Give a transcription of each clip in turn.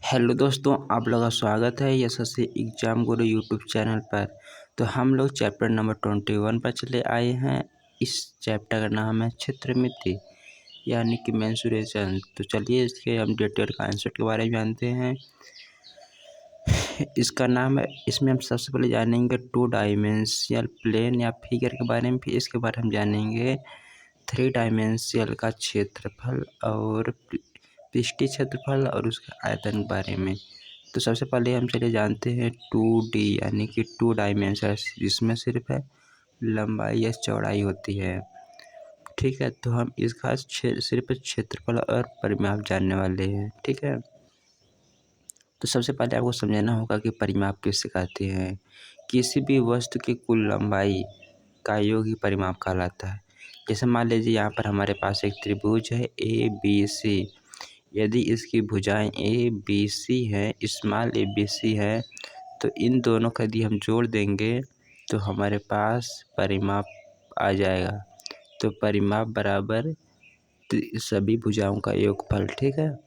Hello दोस्तों, आप लोगों का स्वागत है यशस्वी एग्जाम गुरु यूट्यूब चैनल पर। तो हम लोग चैप्टर नंबर 21 पर चले आए हैं। इस चैप्टर का नाम है क्षेत्रमिति यानी कि मेंसुरेशन। तो चलिए इसके हम डिटेल कॉन्सेप्ट के बारे में जानते हैं। इसका नाम है, इसमें हम सबसे पहले जानेंगे टू डायमेंशियल प्लेन या फिगर के बारे में। फिर इसके बाद हम जानेंगे थ्री डायमेंशियल का क्षेत्रफल और पृष्ठीय क्षेत्रफल और उसके आयतन के बारे में। तो सबसे पहले हम चले जानते हैं 2D यानी कि टू डायमेंशन, जिसमें सिर्फ है लंबाई या चौड़ाई होती है। ठीक है, तो हम इसका सिर्फ क्षेत्रफल और परिमाप जानने वाले हैं। ठीक है, तो सबसे पहले आपको समझना होगा कि परिमाप किससे कहते हैं। किसी भी वस्तु की कुल लंबाई का योग ही परिमाप कहलाता है। जैसे मान लीजिए यहाँ पर हमारे पास एक त्रिभुज है ABC। यदि इसकी भुजाएं ABC हैं, स्मॉल ABC है, तो इन दोनों का यदि हम जोड़ देंगे तो हमारे पास परिमाप आ जाएगा। तो परिमाप बराबर सभी भुजाओं का योगफल। ठीक है,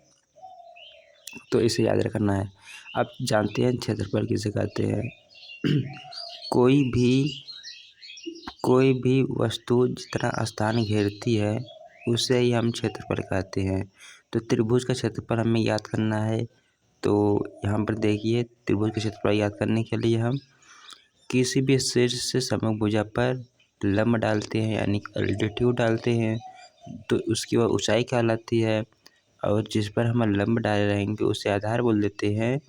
तो इसे याद रखना है। अब जानते हैं क्षेत्रफल किसे कहते हैं। कोई भी वस्तु जितना स्थान घेरती है उसे ही हम क्षेत्रफल कहते हैं। तो त्रिभुज का क्षेत्रफल हमें याद करना है। तो यहाँ पर देखिए, त्रिभुज का क्षेत्रफल याद करने के लिए हम किसी भी शीर्ष से समभुज भुजा पर लंब डालते हैं यानी एल्टीट्यूड डालते हैं, तो उसकी वह ऊंचाई कहलाती है। और जिस पर हम लंब डाल रहेंगे उसे आधार बोल देते हैं।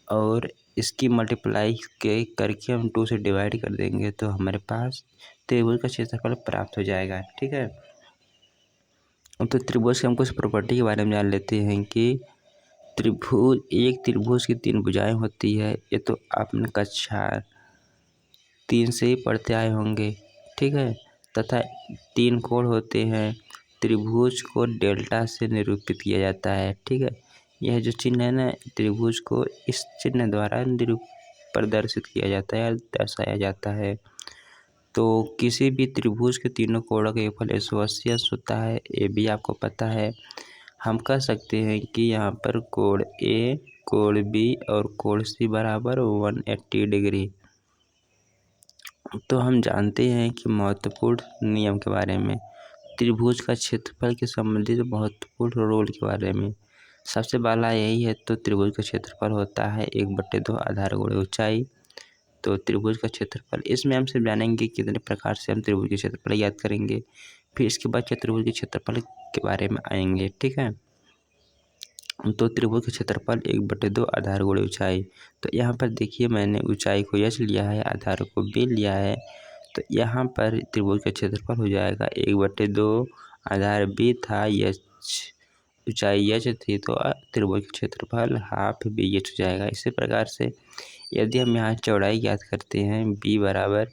और इसकी मल्टीप्लाई करके हम 2 से डिवाइड कर देंगे तो हमारे पास त्रिभुज का क्षेत्रफल प्राप्त हो जाएगा। ठीक है, तो त्रिभुज के हम कुछ प्रॉपर्टी के बारे में जान लेते हैं कि एक त्रिभुज की 3 भुजाएं होती है। ये तो आपने कक्षा 3 से ही पढ़ते आए होंगे। ठीक है, तथा 3 कोण होते हैं। त्रिभुज को डेल्टा से निरूपित किया जाता है। ठीक है, यह जो चिन्ह है ना, त्रिभुज को इस चिन्ह द्वारा प्रदर्शित किया जाता है, दर्शाया जाता है। तो किसी भी त्रिभुज के तीनों कोणों का योगफल 180 अंश होता है, ये भी आपको पता है। हम कह सकते हैं कि यहाँ पर कोण A, कोण B और कोण C बराबर 180 डिग्री। तो हम जानते हैं कि महत्वपूर्ण नियम के बारे में, त्रिभुज का क्षेत्रफल के संबंधित महत्वपूर्ण रूल के बारे में। सबसे पहला यही है, तो त्रिभुज का क्षेत्रफल होता है 1/2 आधार गुणे ऊंचाई। तो त्रिभुज का क्षेत्रफल, इसमें हम सिर्फ जानेंगे कितने प्रकार से हम त्रिभुज के क्षेत्रफल याद करेंगे। फिर इसके बाद त्रिभुज के क्षेत्रफल के बारे में आएंगे। ठीक है, तो त्रिभुज का क्षेत्रफल 1/2 आधार गुणे ऊंचाई। तो यहाँ पर देखिए, मैंने ऊंचाई को H लिया है, आधार को B लिया है। तो यहाँ पर त्रिभुज का क्षेत्रफल हो जाएगा 1/2, आधार B था, H ऊंचाई H थी, तो त्रिभुज का क्षेत्रफल हाफ BH हो जाएगा। इसी प्रकार से यदि हम यहाँ चौड़ाई याद करते हैं B बराबर,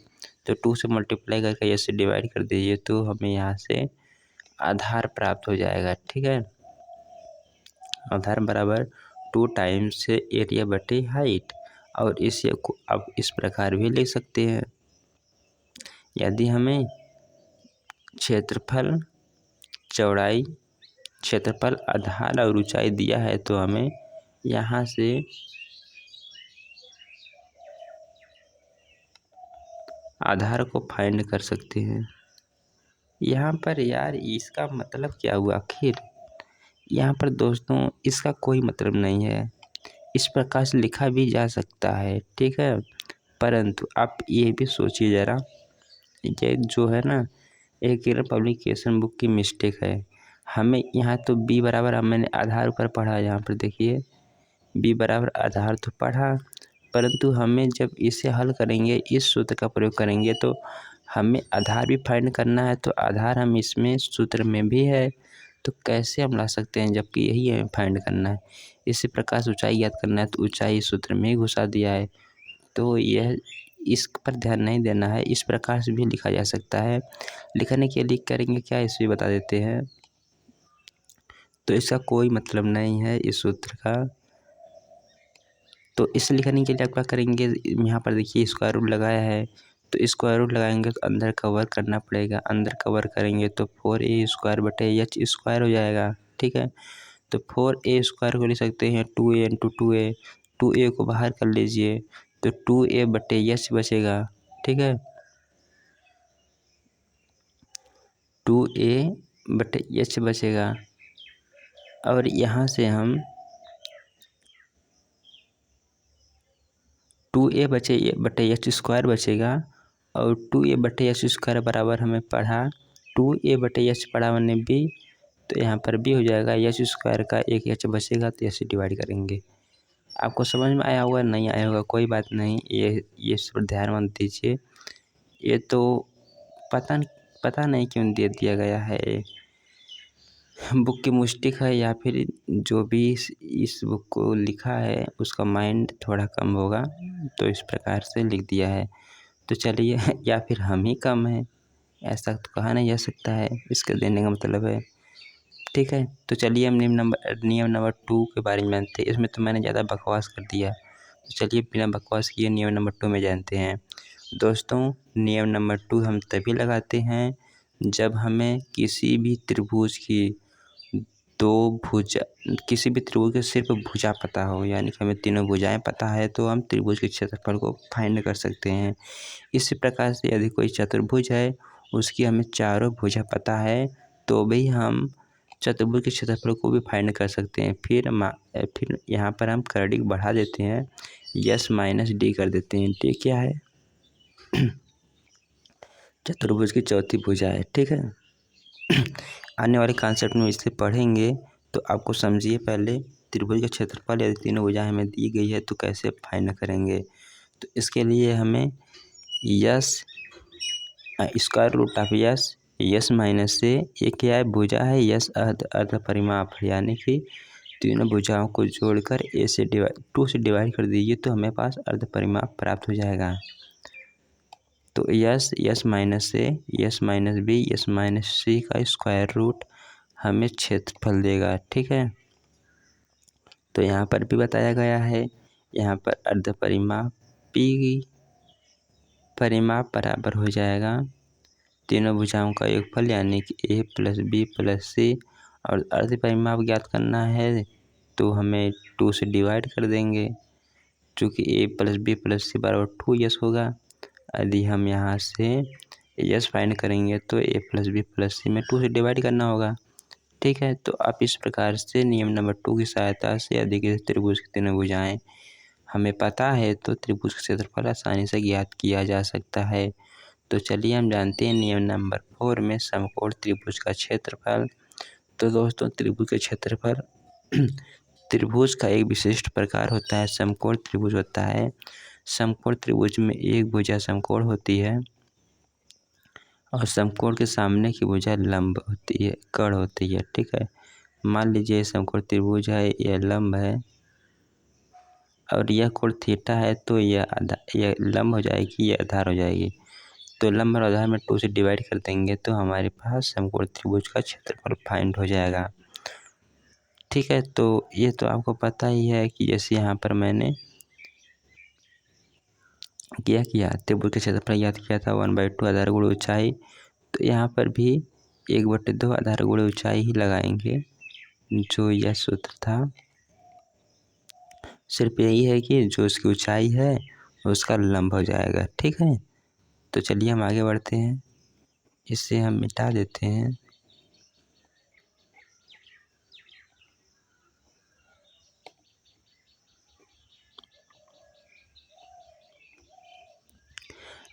तो 2 से मल्टीप्लाई करके H से डिवाइड कर दीजिए तो हमें यहाँ से आधार प्राप्त हो जाएगा। ठीक है, आधार बराबर 2 टाइम्स एरिया बटे हाइट। और इसे को अब इस प्रकार भी लिख सकते हैं, यदि हमें क्षेत्रफल, चौड़ाई, क्षेत्रफल, आधार और ऊंचाई दिया है तो हमें यहाँ से आधार को फाइंड कर सकते हैं। यहाँ पर यार इसका मतलब क्या हुआ आखिर? यहाँ पर दोस्तों इसका कोई मतलब नहीं है, इस प्रकार से लिखा भी जा सकता है। ठीक है, परंतु आप ये भी सोचिए ज़रा, ये जो है ना, एक पब्लिकेशन बुक की मिस्टेक है। हमें यहाँ तो B बराबर, मैंने आधार पर पढ़ा, यहाँ पर देखिए B बराबर आधार तो पढ़ा, परंतु हमें जब इसे हल करेंगे, इस सूत्र का प्रयोग करेंगे तो हमें आधार भी फाइंड करना है। तो आधार हम इसमें सूत्र में भी है, तो कैसे हम ला सकते हैं जबकि यही हमें फाइंड करना है। इसी प्रकार से ऊंचाई याद करना है, तो ऊंचाई सूत्र में ही घुसा दिया है। तो यह इस पर ध्यान नहीं देना है, इस प्रकार से भी लिखा जा सकता है। लिखने के लिए करेंगे क्या, इसे बता देते हैं। तो इसका कोई मतलब नहीं है इस सूत्र का। तो इसे लिखने के लिए आप क्या करेंगे, यहाँ पर देखिए स्क्वायर रूट लगाया है, तो स्क्वायर रूट लगाएंगे तो अंदर कवर करना पड़ेगा। अंदर कवर करेंगे तो 4a² बटे H² हो जाएगा। ठीक है, तो 4a² को लिख सकते हैं 2a इंटू 2a, 2a को बाहर कर लीजिए तो 2a/h बचेगा। ठीक है, 2a/h बचेगा। और यहाँ से हम 2a/h² बचेगा और 2a/h² बराबर हमें पढ़ा 2a/h पढ़ा मैंने b, तो यहाँ पर b हो जाएगा, h² का एक h बचेगा तो h से डिवाइड करेंगे। आपको समझ में आया होगा, नहीं आया होगा कोई बात नहीं, ये इस पर ध्यान मत दीजिए। ये तो पता नहीं क्यों दे दिया गया है, बुक की मिस्टेक है या फिर जो भी इस बुक को लिखा है उसका माइंड थोड़ा कम होगा, तो इस प्रकार से लिख दिया है। तो चलिए या फिर हम ही कम हैं, ऐसा तो कहा नहीं जा सकता है, इसके देने का मतलब है। ठीक है, तो चलिए हम नियम नंबर 2 के बारे में जानते हैं। इसमें तो मैंने ज़्यादा बकवास कर दिया, तो चलिए बिना बकवास किए नियम नंबर 2 में जानते हैं। दोस्तों, नियम नंबर 2 हम तभी लगाते हैं जब हमें किसी भी त्रिभुज की किसी भी त्रिभुज की सिर्फ भुजा पता हो, यानी कि हमें तीनों भुजाएं पता है तो हम त्रिभुज के क्षेत्रफल को फाइंड कर सकते हैं। इसी प्रकार से यदि कोई चतुर्भुज है, उसकी हमें चारों भुजा पता है तो भी हम चतुर्भुज के क्षेत्रफल को भी फाइंड कर सकते हैं। फिर यहाँ पर हम कर्डिक बढ़ा देते हैं, s-d कर देते हैं। डी क्या है? चतुर्भुज की चौथी भुजा है। ठीक है, आने वाले कॉन्सेप्ट में इसे पढ़ेंगे, तो आपको समझिए पहले त्रिभुज का क्षेत्रफल यदि तीनों भुजाएं हमें दी गई है तो कैसे फाइंड करेंगे। तो इसके लिए हमें यस माइनस से एक क्या है, भुजा है, यस अर्ध परिमाप है, यानी कि तीनों भुजाओं को जोड़कर 2 से डिवाइड कर दीजिए तो हमें पास अर्ध परिमाप प्राप्त हो जाएगा। तो S minus B S minus C का स्क्वायर रूट हमें क्षेत्रफल देगा। ठीक है, तो यहाँ पर भी बताया गया है, यहाँ पर अर्ध परिमाप परिमाप बराबर हो जाएगा तीनों भुजाओं का योगफल, यानी कि a + b + c, और अर्ध परिमाप ज्ञात करना है तो हमें 2 से डिवाइड कर देंगे, चूँकि a + b + c बराबर 2s होगा। यदि हम यहाँ से s फाइंड करेंगे तो a + b + c में 2 से डिवाइड करना होगा। ठीक है, तो आप इस प्रकार से नियम नंबर 2 की सहायता से यदि किसी त्रिभुज की तीनों भुजाएं हमें पता है तो त्रिभुज का क्षेत्रफल आसानी से ज्ञात किया जा सकता है। तो चलिए हम जानते हैं नियम नंबर 4 में समकोण त्रिभुज का क्षेत्रफल। तो दोस्तों, त्रिभुज का क्षेत्रफल त्रिभुज का एक विशिष्ट प्रकार होता है, समकोण त्रिभुज होता है। समकोण त्रिभुज में एक भुजा समकोण होती है और समकोण के सामने की भुजा लंब होती है, कर्ण होती है। ठीक है, मान लीजिए समकोण त्रिभुज है, यह लंब है और यह कोण थीटा है, तो यह लंब हो जाएगी, यह आधार हो जाएगी। तो लंब और आधार में 2 से डिवाइड कर देंगे तो हमारे पास समकोण त्रिभुज का क्षेत्रफल फाइंड हो जाएगा। ठीक है, तो ये तो आपको पता ही है कि जैसे यहाँ पर मैंने किया त्रिभुज का क्षेत्रफल याद किया था 1/2 आधार गुणे ऊंचाई, तो यहाँ पर भी 1/2 आधार गुणे ऊंचाई ही लगाएंगे, जो यह सूत्र था। सिर्फ यही है कि जो उसकी ऊंचाई है उसका लंब हो जाएगा। ठीक है, तो चलिए हम आगे बढ़ते हैं, इसे हम मिटा देते हैं।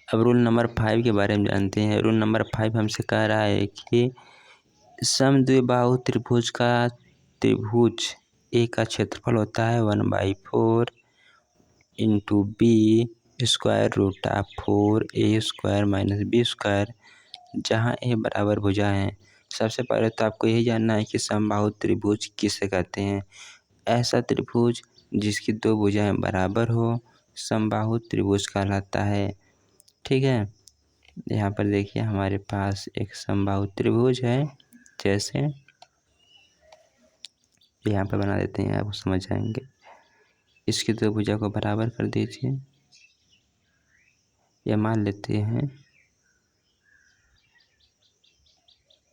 अब रूल नंबर 5 के बारे में जानते हैं। रूल नंबर 5 हमसे कह रहा है कि समद्विबाहु त्रिभुज ए का क्षेत्रफल होता है 1/4 into b square root of 4a² - b², जहाँ ए बराबर भुजा है। सबसे पहले तो आपको यही जानना है कि समबाहु त्रिभुज किसे कहते हैं। ऐसा त्रिभुज जिसकी 2 भुजाएं बराबर हो समबाहु त्रिभुज कहलाता है। ठीक है, यहाँ पर देखिए हमारे पास एक समबाहु त्रिभुज है, जैसे यहाँ पर बना देते हैं, आप समझ जाएंगे। इसकी 2 भुजा को बराबर कर दीजिए, यह मान लेते हैं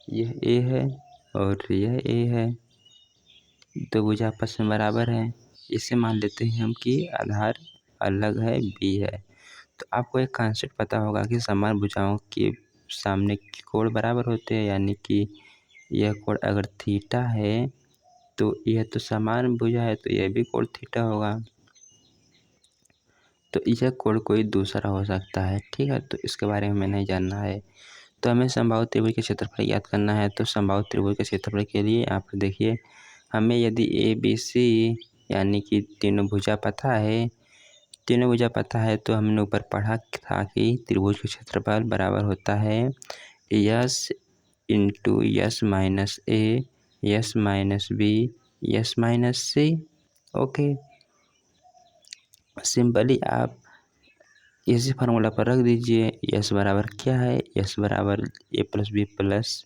यह a है और यह a है। दो भुजा आपस में बराबर है। इसे मान लेते हैं हम कि आधार अलग है, बी है। तो आपको एक कॉन्सेप्ट पता होगा कि समान भुजाओं के सामने के कोण बराबर होते हैं, यानी कि यह कोण अगर थीटा है तो यह तो समान भुजा है तो यह भी कोण थीटा होगा। तो यह कोण कोई दूसरा हो सकता है, ठीक है। तो इसके बारे में हमें नहीं जानना है। तो हमें समबाहु त्रिभुज के क्षेत्रफल याद करना है। तो समबाहु त्रिभुज के क्षेत्रफल के लिए यहाँ पर देखिए, हमें यदि ए बी सी यानी कि तीनों भुजा पता है तो हमने ऊपर पढ़ा था कि त्रिभुज का क्षेत्रफल बराबर होता है S into S minus A, S minus B, S minus C. Okay, simply आप इसी फार्मूला पर रख दीजिए। यस बराबर क्या है, यस बराबर ए प्लस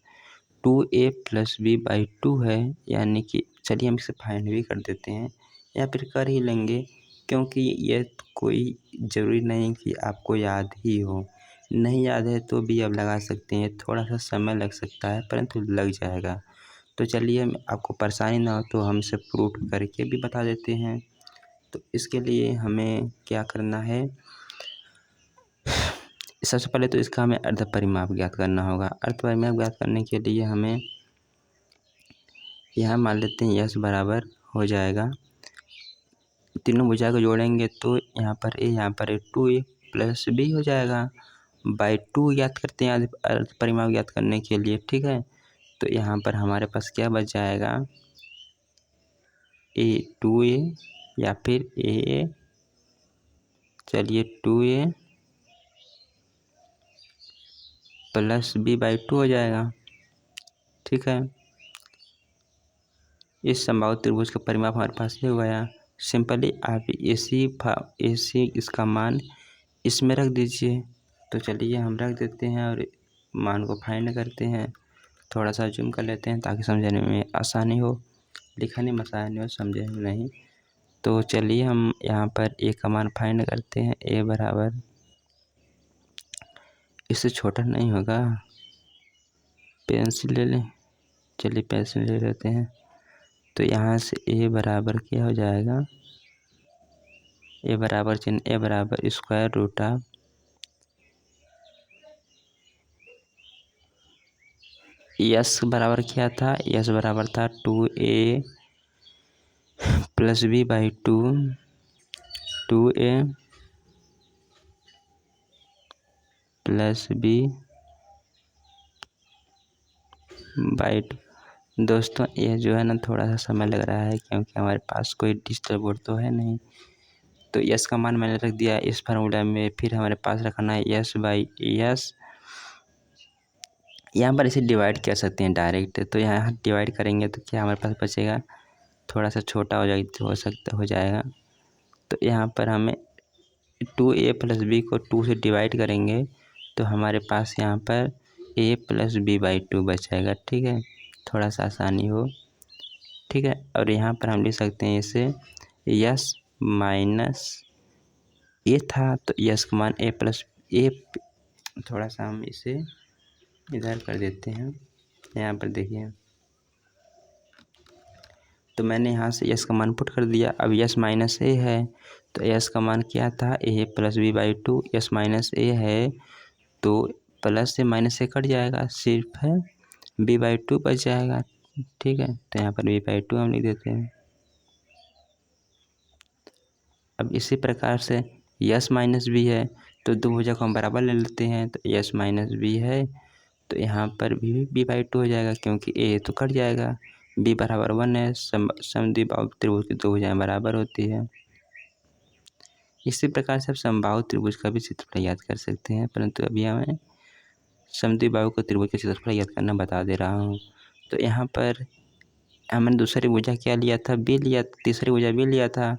2a+b/2 है, यानी कि चलिए हम इसे फाइंड भी कर देते हैं या फिर कर ही लेंगे, क्योंकि ये कोई ज़रूरी नहीं कि आपको याद ही हो। नहीं याद है तो भी आप लगा सकते हैं, थोड़ा सा समय लग सकता है परंतु लग जाएगा। तो चलिए आपको परेशानी ना हो तो हम इसे प्रूफ करके भी बता देते हैं। तो इसके लिए हमें क्या करना है, सबसे पहले तो इसका हमें अर्ध परिमाप ज्ञात करना होगा। अर्ध परिमाप ज्ञात करने के लिए हमें यहाँ मान लेते हैं यस बराबर हो जाएगा, तीनों भुजा को जोड़ेंगे तो यहाँ पर ए 2a+b हो जाएगा। बाई 2 ज्ञात करते हैं अर्ध परिमाप ज्ञात करने के लिए, ठीक है। तो यहाँ पर हमारे पास क्या बच जाएगा, ए 2a या फिर ए, चलिए 2a+b/2 हो जाएगा, ठीक है। इस समबाहु त्रिभुज का परिमाप हमारे पास ये हो गया। सिंपली आप इसी इसका मान इसमें रख दीजिए। तो चलिए हम रख देते हैं और मान को फाइंड करते हैं। थोड़ा सा जूम कर लेते हैं ताकि समझने में आसानी हो, लिखने में आसानी हो, समझने में नहीं। तो चलिए हम यहाँ पर ए का मान फाइंड करते हैं। ए बराबर, इससे छोटा नहीं होगा, पेंसिल ले लें, चलिए पेंसिल ले लेते हैं। तो यहाँ से ए बराबर क्या हो जाएगा, ए बराबर स्क्वायर रूट ऑफ यस बराबर क्या था, यस बराबर था 2a+b/2, 2a+b/2। दोस्तों ये जो है ना थोड़ा सा समय लग रहा है क्योंकि हमारे पास कोई डिजिटल बोर्ड तो है नहीं। तो यस का मान मैंने रख दिया इस फार्मूला में, फिर हमारे पास रखना है यस। यहाँ पर इसे डिवाइड कर सकते हैं डायरेक्ट, तो यहाँ डिवाइड करेंगे तो क्या हमारे पास बचेगा, थोड़ा सा छोटा हो जाएगा। तो यहाँ पर हमें 2a+b को 2 से डिवाइड करेंगे तो हमारे पास यहाँ पर a+b/2 बच जाएगा, ठीक है। थोड़ा सा आसानी हो, ठीक है। और यहाँ पर हम लिख सकते हैं इसे यस माइनस ए था तो यस का मान a, थोड़ा सा हम इसे इधर कर देते हैं। यहाँ पर देखिए, तो मैंने यहाँ से यस का मान पुट कर दिया। अब यस माइनस ए है तो यस का मान क्या था, a+b/2। यस माइनस ए है तो प्लस से माइनस से कट जाएगा, सिर्फ है b/2 बच जाएगा, ठीक है। तो यहाँ पर b/2 हम लिख देते हैं। अब इसी प्रकार से यस माइनस बी है तो दो भुजा को हम बराबर ले लेते हैं। तो यस माइनस बी है तो यहाँ पर भी b/2 हो जाएगा, क्योंकि ए तो कट जाएगा, b बराबर 1 है। समद्विबाहु त्रिभुज की दो भुजाएं बराबर होती है। इसी प्रकार से आप समबाहु त्रिभुज का भी क्षेत्रफल याद कर सकते हैं, परंतु अभी हमें समद्विबाहु को त्रिभुज का क्षेत्रफल याद करना बता दे रहा हूँ। तो यहाँ पर हमने दूसरी भुजा क्या लिया था, बी लिया, तीसरी भुजा बी लिया था।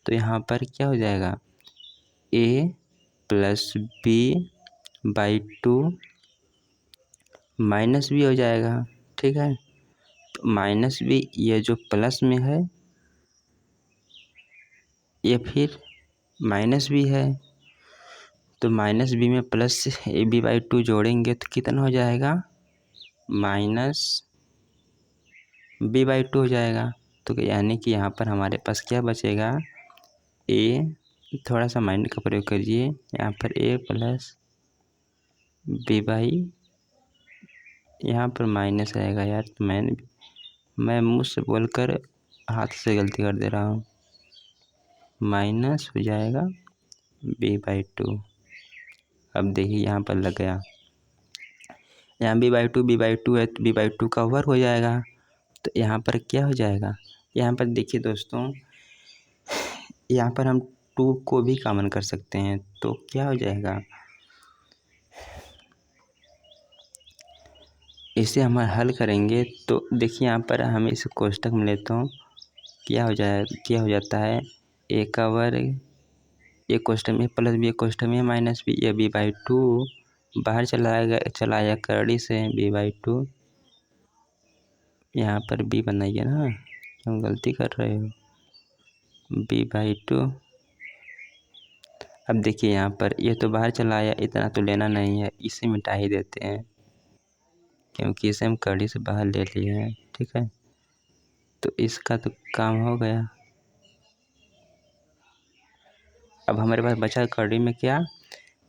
तो यहाँ पर क्या हो जाएगा, a+b/2 माइनस बी हो जाएगा, ठीक है। तो माइनस बी ये जो प्लस में है ये फिर माइनस बी है, तो माइनस बी में प्लस b/2 जोड़ेंगे तो कितना हो जाएगा, -b/2 हो जाएगा। तो यानी कि यहाँ पर हमारे पास क्या बचेगा, ए, थोड़ा सा माइंड का प्रयोग करिए, यहाँ पर ए प्लस बी बाई, यहाँ पर माइनस आएगा यार, तो मैं मुँह से बोलकर हाथ से गलती कर दे रहा हूँ, माइनस हो जाएगा b/2। अब देखिए यहाँ पर लग गया, यहाँ b/2 है तो b/2 का वर्ग हो जाएगा, तो यहाँ पर क्या हो जाएगा, यहाँ पर देखिए दोस्तों, यहाँ पर हम 2 को भी कॉमन कर सकते हैं, तो क्या हो जाएगा, इसे हम हल करेंगे तो देखिए यहाँ पर हम इस कोष्टक में लेता हूँ, क्या हो जाता है, ए का वर्ग, ए कोष्टक में प्लस बी, कोष्टक में माइनस बी, ये b/2 बाहर चलाया करड़ी से b/2, यहाँ पर b बनाइए ना, क्यों गलती कर रहे हो, b/2। अब देखिए यहाँ पर ये तो बाहर चला आया, इतना तो लेना नहीं है, इसे मिटा ही देते हैं क्योंकि इसे हम कड़ी से बाहर ले लिए हैं, ठीक है, तो इसका तो काम हो गया। अब हमारे पास बचा कड़ी में क्या,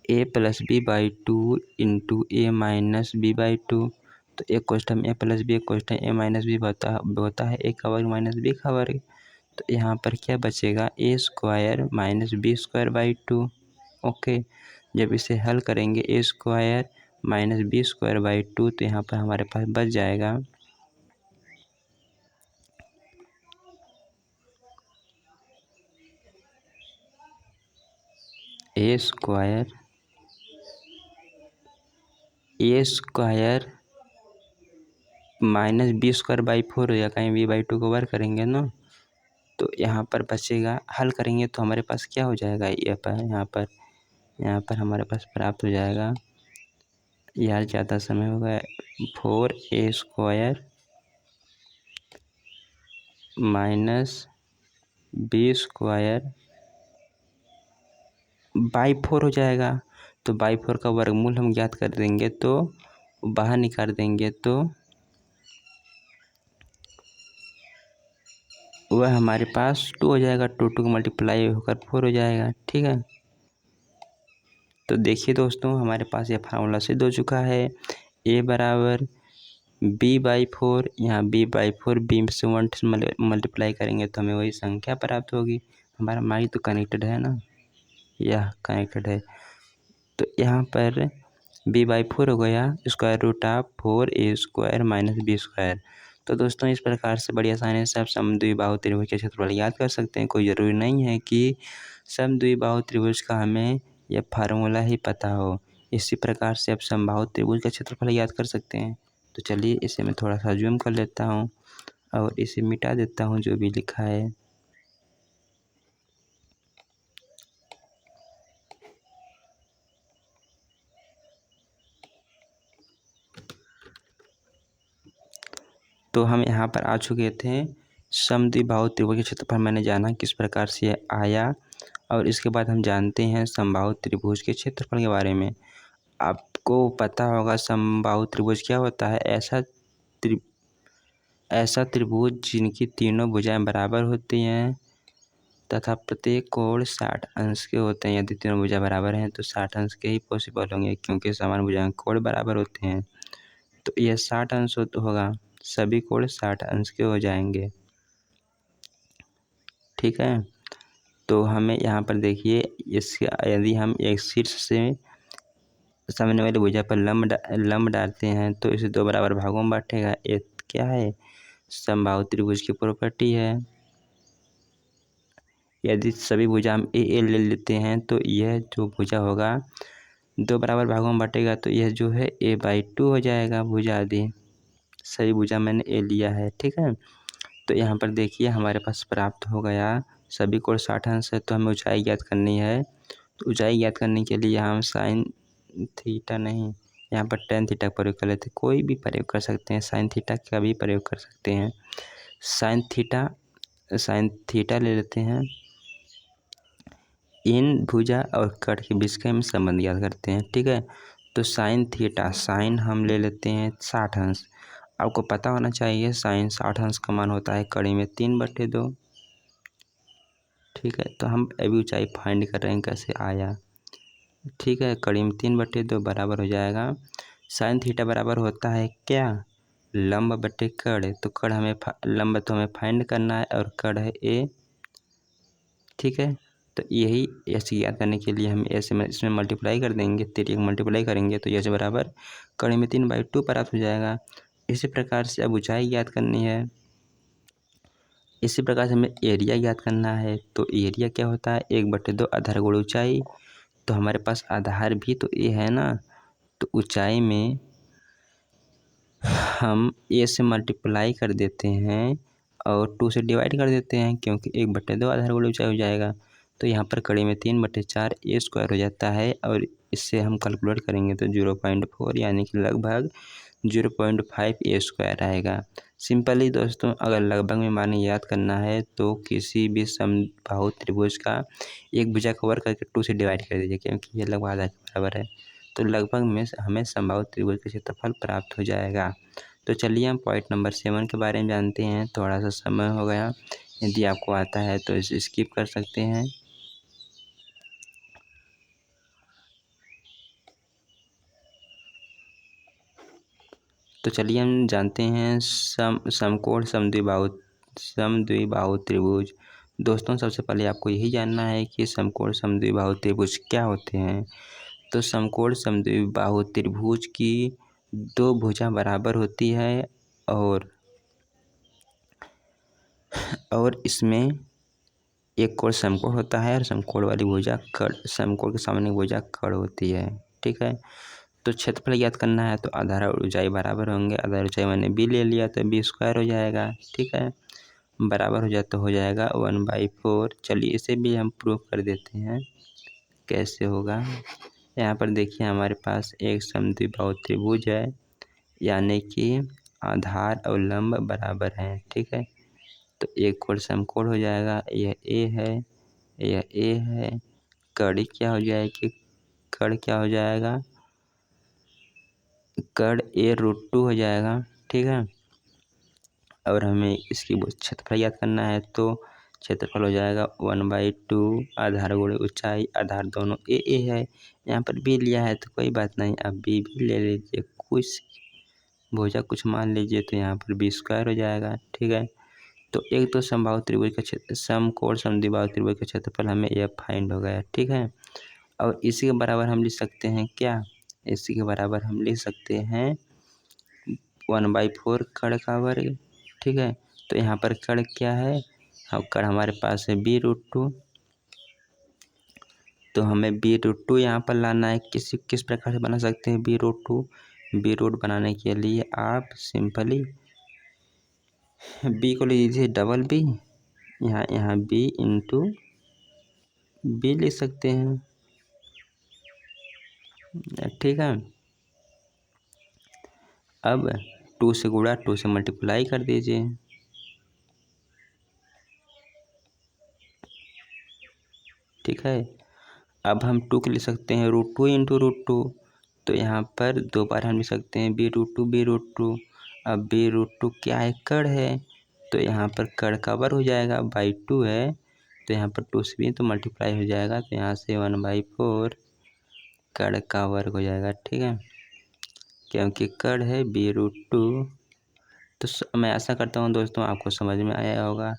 a plus b/2 into A minus b/2, तो एक कोष्टक में a प्लस बी, एक कोष्टक में a माइनस बी होता है a का वर्ग माइनस b का वर्ग, तो यहाँ पर क्या बचेगा, a square minus b²/2। Okay, जब इसे हल करेंगे a स्क्वायर माइनस b²/2, तो यहाँ पर हमारे पास बच जाएगा a स्क्वायर माइनस b²/4 हो जाएगा, कहीं b/2 को वर्ग करेंगे ना, तो यहाँ पर बचेगा, हल करेंगे तो हमारे पास क्या हो जाएगा, यहाँ पर हमारे पास प्राप्त हो जाएगा, यार ज़्यादा समय हो गया, 4a² माइनस b²/4 हो जाएगा, तो बाई 4 का वर्गमूल हम ज्ञात कर देंगे, तो बाहर निकाल देंगे तो वह हमारे पास 2 हो जाएगा, 2 को मल्टीप्लाई होकर 4 हो जाएगा, ठीक है। तो देखिए दोस्तों, हमारे पास ये फार्मूला सिद्ध हो चुका है, a बराबर b/4, यहाँ b/4 b से 1 से मल्टीप्लाई करेंगे तो हमें वही संख्या प्राप्त होगी, हमारा माइंड तो कनेक्टेड है ना, यह कनेक्टेड है, तो यहाँ पर b/4 हो गया √4a² माइनस b²। तो दोस्तों, इस प्रकार से बड़ी आसानी से आप समद्विबाहु त्रिभुज के क्षेत्रफल याद कर सकते हैं, कोई ज़रूरी नहीं है कि समद्विबाहु त्रिभुज का हमें यह फार्मूला ही पता हो, इसी प्रकार से आप समबाहु त्रिभुज का क्षेत्रफल याद कर सकते हैं। तो चलिए इसे मैं थोड़ा सा जूम कर लेता हूँ और इसे मिटा देता हूँ जो भी लिखा है। तो हम यहाँ पर आ चुके थे, समद्विबाहु त्रिभुज के क्षेत्रफल मैंने जाना किस प्रकार से आया, और इसके बाद हम जानते हैं समबाहु त्रिभुज के क्षेत्रफल के बारे में। आपको पता होगा समबाहु त्रिभुज क्या होता है, ऐसा त्रिभुज जिनकी तीनों भुजाएं बराबर होती हैं तथा प्रत्येक कोण 60 अंश के होते हैं। यदि तीनों भुजाएं बराबर हैं तो 60 अंश के ही पॉसिबल होंगे, क्योंकि समान भुजाओं के कोण बराबर होते हैं, तो यह 60 अंश होगा, सभी कोण 60 अंश के हो जाएंगे, ठीक है। तो हमें यहाँ पर देखिए, इसके यदि हम एक शीर्ष से सामने वाली भुजा पर लंब डालते हैं तो इसे 2 बराबर भागों में बांटेगा, ये क्या है, समबाहु त्रिभुज की प्रॉपर्टी है। यदि सभी भुजा हम ए ले लेते हैं तो यह जो भुजा होगा 2 बराबर भागों में बांटेगा, तो यह जो है a/2 हो जाएगा भुजा आदि, सभी भुजा मैंने ए लिया है, ठीक है। तो यहाँ पर देखिए हमारे पास प्राप्त हो गया, सभी कोण 60 अंश है, तो हमें ऊंचाई ज्ञात करनी है, तो ऊंचाई ज्ञात करने के लिए हम साइन थीटा नहीं, यहाँ पर टेन थीटा का प्रयोग कर लेते हैं, कोई भी प्रयोग कर सकते हैं, साइन थीटा का भी प्रयोग कर सकते हैं, साइन थीटा ले लेते हैं, इन भुजा और कट के बीच का हम संबंध याद करते हैं, ठीक है। तो साइन थीटा, साइन हम ले लेते हैं 60 अंश आपको पता होना चाहिए साइन 60 अंश का मान होता है कड़ी में 3/2। ठीक है, तो हम अभी ऊंचाई फाइंड कर रहे हैं कैसे आया। ठीक है, कड़ी में 3/2 बराबर हो जाएगा साइन थीटा बराबर होता है क्या, लंब बटे कड़। तो कड़ हमें लंब तो हमें फाइंड करना है और कड़ है ए। ठीक है, तो यही ऐसे याद करने के लिए हम ऐसे में इसमें मल्टीप्लाई कर देंगे, 3 मल्टीप्लाई करेंगे तो ऐसे बराबर कड़ी में 3/2 प्राप्त हो जाएगा। इसी प्रकार से अब ऊंचाई याद करनी है। इसी प्रकार से हमें एरिया याद करना है। तो एरिया क्या होता है 1/2 आधार गुण ऊंचाई। तो हमारे पास आधार भी तो ए है ना, तो ऊंचाई में हम ए से मल्टीप्लाई कर देते हैं और 2 से डिवाइड कर देते हैं, क्योंकि 1/2 आधार गुण ऊंचाई हो जाएगा। तो यहाँ पर कड़ी में 3/4 ए स्क्वायर हो जाता है और इससे हम कैलकुलेट करेंगे तो 0.4 यानी कि लगभग 0.5 ए स्क्वायर आएगा। सिंपली दोस्तों अगर लगभग में माने याद करना है तो किसी भी समबाहु त्रिभुज का एक भुजा का वर्ग करके 2 से डिवाइड कर दीजिए, क्योंकि ये लगभग आधा के बराबर है। तो लगभग में हमें समबाहु त्रिभुज का क्षेत्रफल प्राप्त हो जाएगा। तो चलिए हम पॉइंट नंबर 7 के बारे में जानते हैं। थोड़ा सा समय हो गया, यदि आपको आता है तो इसे स्किप कर सकते हैं। तो चलिए हम जानते हैं समकोण समद्विबाहु त्रिभुज। दोस्तों सबसे पहले आपको यही जानना है कि समकोण समद्विबाहु त्रिभुज क्या होते हैं। तो समकोण समद्विबाहु त्रिभुज की 2 भुजा बराबर होती है और इसमें एक कोण समकोण होता है और समकोण वाली भुजा कड़, समकोण के सामने भुजा कड़ होती है। ठीक है, तो क्षेत्रफल ज्ञात करना है तो आधार और ऊंचाई बराबर होंगे। आधार ऊंचाई मैंने बी ले लिया तो बी स्क्वायर हो जाएगा। ठीक है, बराबर हो जाए तो हो जाएगा 1/4। चलिए इसे भी हम प्रूव कर देते हैं कैसे होगा। यहाँ पर देखिए हमारे पास एक समद्विबाहु त्रिभुज है, यानी कि आधार और लंब बराबर हैं। ठीक है, तो एक कोण समकोण हो जाएगा, यह ए है, यह ए है। कड़ी क्या हो जाएगी, कड़ क्या हो जाएगा, कड़ a√2 हो जाएगा। ठीक है, और हमें इसकी क्षेत्रफल याद करना है तो क्षेत्रफल हो जाएगा 1/2 आधार गुणे ऊंचाई। आधार दोनों ए है, यहाँ पर बी लिया है तो कोई बात नहीं, अब बी भी ले लीजिए, कुछ भुजा कुछ मान लीजिए तो यहाँ पर बी स्क्वायर हो जाएगा। ठीक है, तो एक तो समबाहु त्रिभुज का क्षेत्र समकोण समद्विबाहु त्रिभुज का क्षेत्रफल हमें यह फाइंड हो गया। ठीक है, और इसी के बराबर हम लिख सकते हैं क्या, इसी के बराबर हम लिख सकते हैं 1/4 कड़ का वर्ग। ठीक है, तो यहाँ पर कड़ क्या है, कड़ हमारे पास है b√2। तो हमें b√2 यहाँ पर लाना है। किस प्रकार से बना सकते हैं b√2 बनाने के लिए आप सिंपली b को ले लीजिए डबल b, यहाँ b इंटू b लिख सकते हैं। ठीक है, अब 2 से गुणा 2 से मल्टीप्लाई कर दीजिए। ठीक है, अब हम 2 के लिख सकते हैं √2 इंटू √2। तो यहाँ पर 2 बार हम लिख सकते हैं b√2। अब b√2 क्या है, कड़ है, तो यहाँ पर कड़ का वर्ग हो जाएगा, /2 है तो यहाँ पर 2 से भी तो मल्टीप्लाई हो जाएगा, तो यहाँ से 1/4 कड़ का वर्ग हो जाएगा। ठीक है, क्योंकि कड़ है b√2। तो मैं आशा करता हूँ दोस्तों आपको समझ में आया होगा।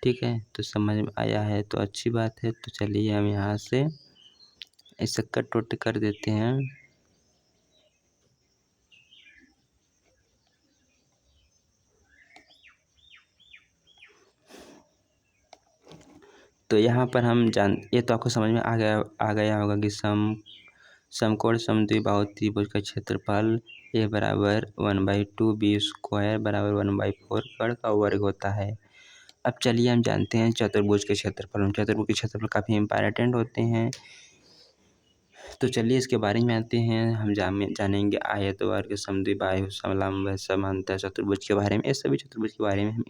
ठीक है, तो समझ में आया है तो अच्छी बात है। तो चलिए हम यहाँ से इसे कट वट कर देते हैं। तो यहाँ पर हम ये तो आपको समझ में आ गया होगा कि समकोण समद्विबाहु त्रिभुज का क्षेत्रफल a बराबर 1/2 b स्क्वायर बराबर 1/4 कड़ का वर्ग होता है। अब चलिए हम जानते हैं चतुर्भुज के क्षेत्रफल। चतुर्भुज के क्षेत्रफल काफ़ी इम्पॉर्टेंट होते हैं, तो चलिए इसके बारे में जानते हैं। हम जानेंगे आयत वर्ग समद्विबाहु समलंब समांतर चतुर्भुज के बारे में। इस सभी चतुर्भुज के बारे में हम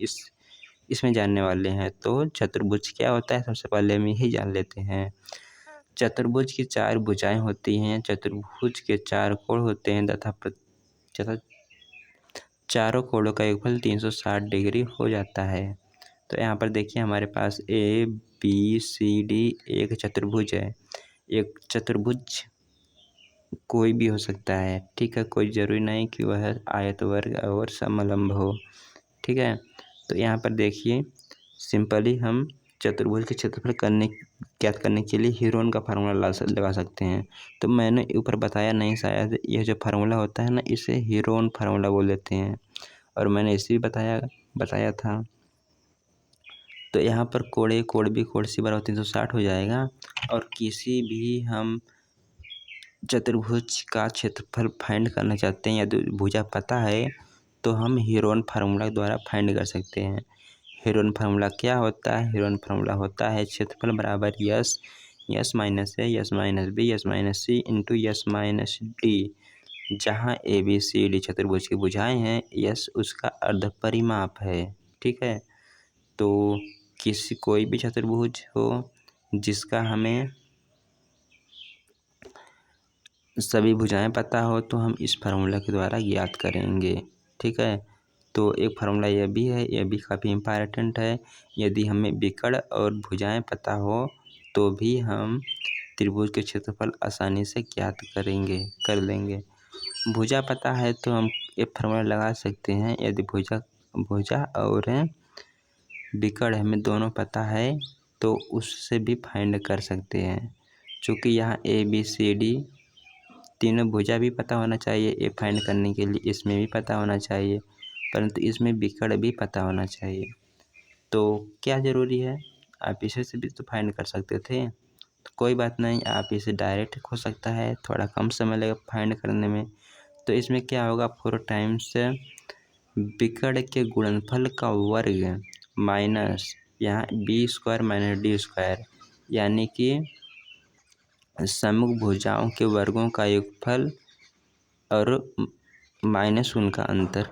इसमें जानने वाले हैं। तो चतुर्भुज क्या होता है सबसे पहले हम यही जान लेते हैं। चतुर्भुज की 4 भुजाएं होती हैं, चतुर्भुज के 4 कोण होते हैं चारों कोणों का योगफल 360 डिग्री हो जाता है। तो यहाँ पर देखिए हमारे पास ABCD एक चतुर्भुज है। एक चतुर्भुज कोई भी हो सकता है, ठीक है, कोई ज़रूरी नहीं कि वह आयतवर्ग और समलंब हो, ठीक है। तो यहाँ पर देखिए सिंपली हम चतुर्भुज के क्षेत्रफल ज्ञात करने के लिए हीरोन का फार्मूला लगा सकते हैं। तो मैंने ऊपर बताया नहीं शायद, यह जो फार्मूला होता है ना, इसे हीरोन फार्मूला बोल देते हैं, और मैंने इसे भी बताया था। तो यहाँ पर कोण बी कोण सी बराबर 360 हो जाएगा। और किसी भी हम चतुर्भुज का क्षेत्रफल फाइंड करना चाहते हैं, यदि भुजा पता है तो हम हीरोन फार्मूला द्वारा फाइंड कर सकते हैं। हीरोन फार्मूला क्या होता है? हीरोन फार्मूला होता है क्षेत्रफल बराबर S minus A S minus B S minus C into S minus D. जहाँ ABCD चतुर्भुज की भुजाएं हैं, यस उसका अर्ध परिमाप है, ठीक है। तो कोई भी चतुर्भुज हो जिसका हमें सभी भुजाएं पता हो तो हम इस फार्मूला के द्वारा ज्ञात करेंगे, ठीक है। तो एक फार्मूला यह भी है, यह भी काफ़ी इम्पॉर्टेंट है। यदि हमें विकर्ण और भुजाएं पता हो तो भी हम त्रिभुज के क्षेत्रफल आसानी से ज्ञात कर लेंगे। भुजा पता है तो हम एक फार्मूला लगा सकते हैं। यदि भुजा और विकर्ण हमें दोनों पता है तो उससे भी फाइंड कर सकते हैं। चूँकि यहाँ ABCD तीनों भुजा भी पता होना चाहिए ये फाइंड करने के लिए, इसमें भी पता होना चाहिए, परंतु इसमें विकर्ण भी पता होना चाहिए। तो क्या ज़रूरी है, आप इसे से भी तो फाइंड कर सकते थे। तो कोई बात नहीं, आप इसे डायरेक्ट हो सकता है, थोड़ा कम समय लगेगा फाइंड करने में। तो इसमें क्या होगा, 4 टाइम्स विकर्ण के गुणनफल का वर्ग माइनस यहाँ B² माइनस D², यानी कि सम्मुख भुजाओं के वर्गों का योगफल और माइनस उनका अंतर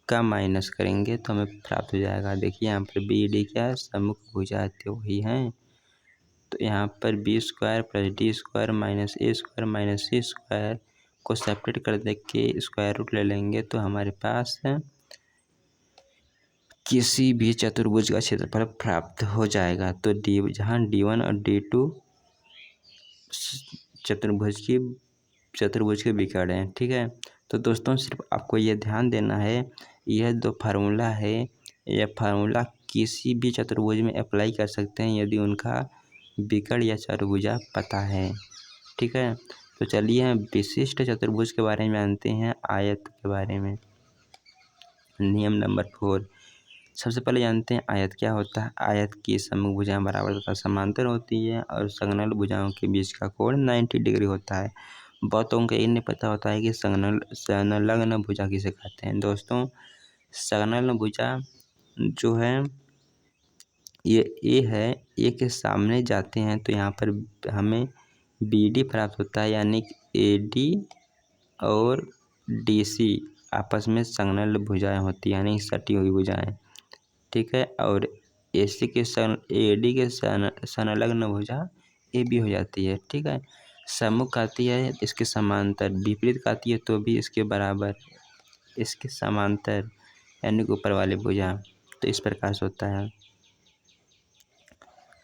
का माइनस करेंगे तो हमें प्राप्त हो जाएगा। देखिए यहाँ पर BD क्या सम्मुख भुजा तो वही हैं। तो यहाँ पर B² plus D² minus A² minus C² को सेपरेट कर दे के स्क्वायर रूट ले लेंगे तो हमारे पास किसी भी चतुर्भुज का क्षेत्रफल प्राप्त हो जाएगा। तो जहाँ D1 और D2 चतुर्भुज के विकर्ण हैं, ठीक है। तो दोस्तों सिर्फ आपको यह ध्यान देना है, यह दो फार्मूला है, यह फार्मूला किसी भी चतुर्भुज में अप्लाई कर सकते हैं यदि उनका विकर्ण या चतुर्भुजा पता है, ठीक है। तो चलिए हम विशिष्ट चतुर्भुज के बारे में जानते हैं, आयत के बारे में। नियम नंबर 4, सबसे पहले जानते हैं आयत क्या होता है। आयत की सम्मुख भुजाएं बराबर तथा समांतर होती है और संलग्न भुजाओं के बीच का कोण 90 डिग्री होता है। बहुतों को ये नहीं पता होता है कि संलग्न भुजा किसे कहते हैं। दोस्तों संलग्न भुजा जो है ये ए है, ए के सामने जाते हैं तो यहाँ पर हमें BD प्राप्त होता है, यानी AD और DC आपस में संलग्न भुजाएं होती हैं, यानी सटी हुई भुजाएं, ठीक है। और AD के संलग्न भुजा AB हो जाती है, ठीक है। सम्मुख आती है इसके समांतर, विपरीत आती है तो भी इसके बराबर, इसके समांतर यानी कि ऊपर वाली भुजा। तो इस प्रकार से होता है।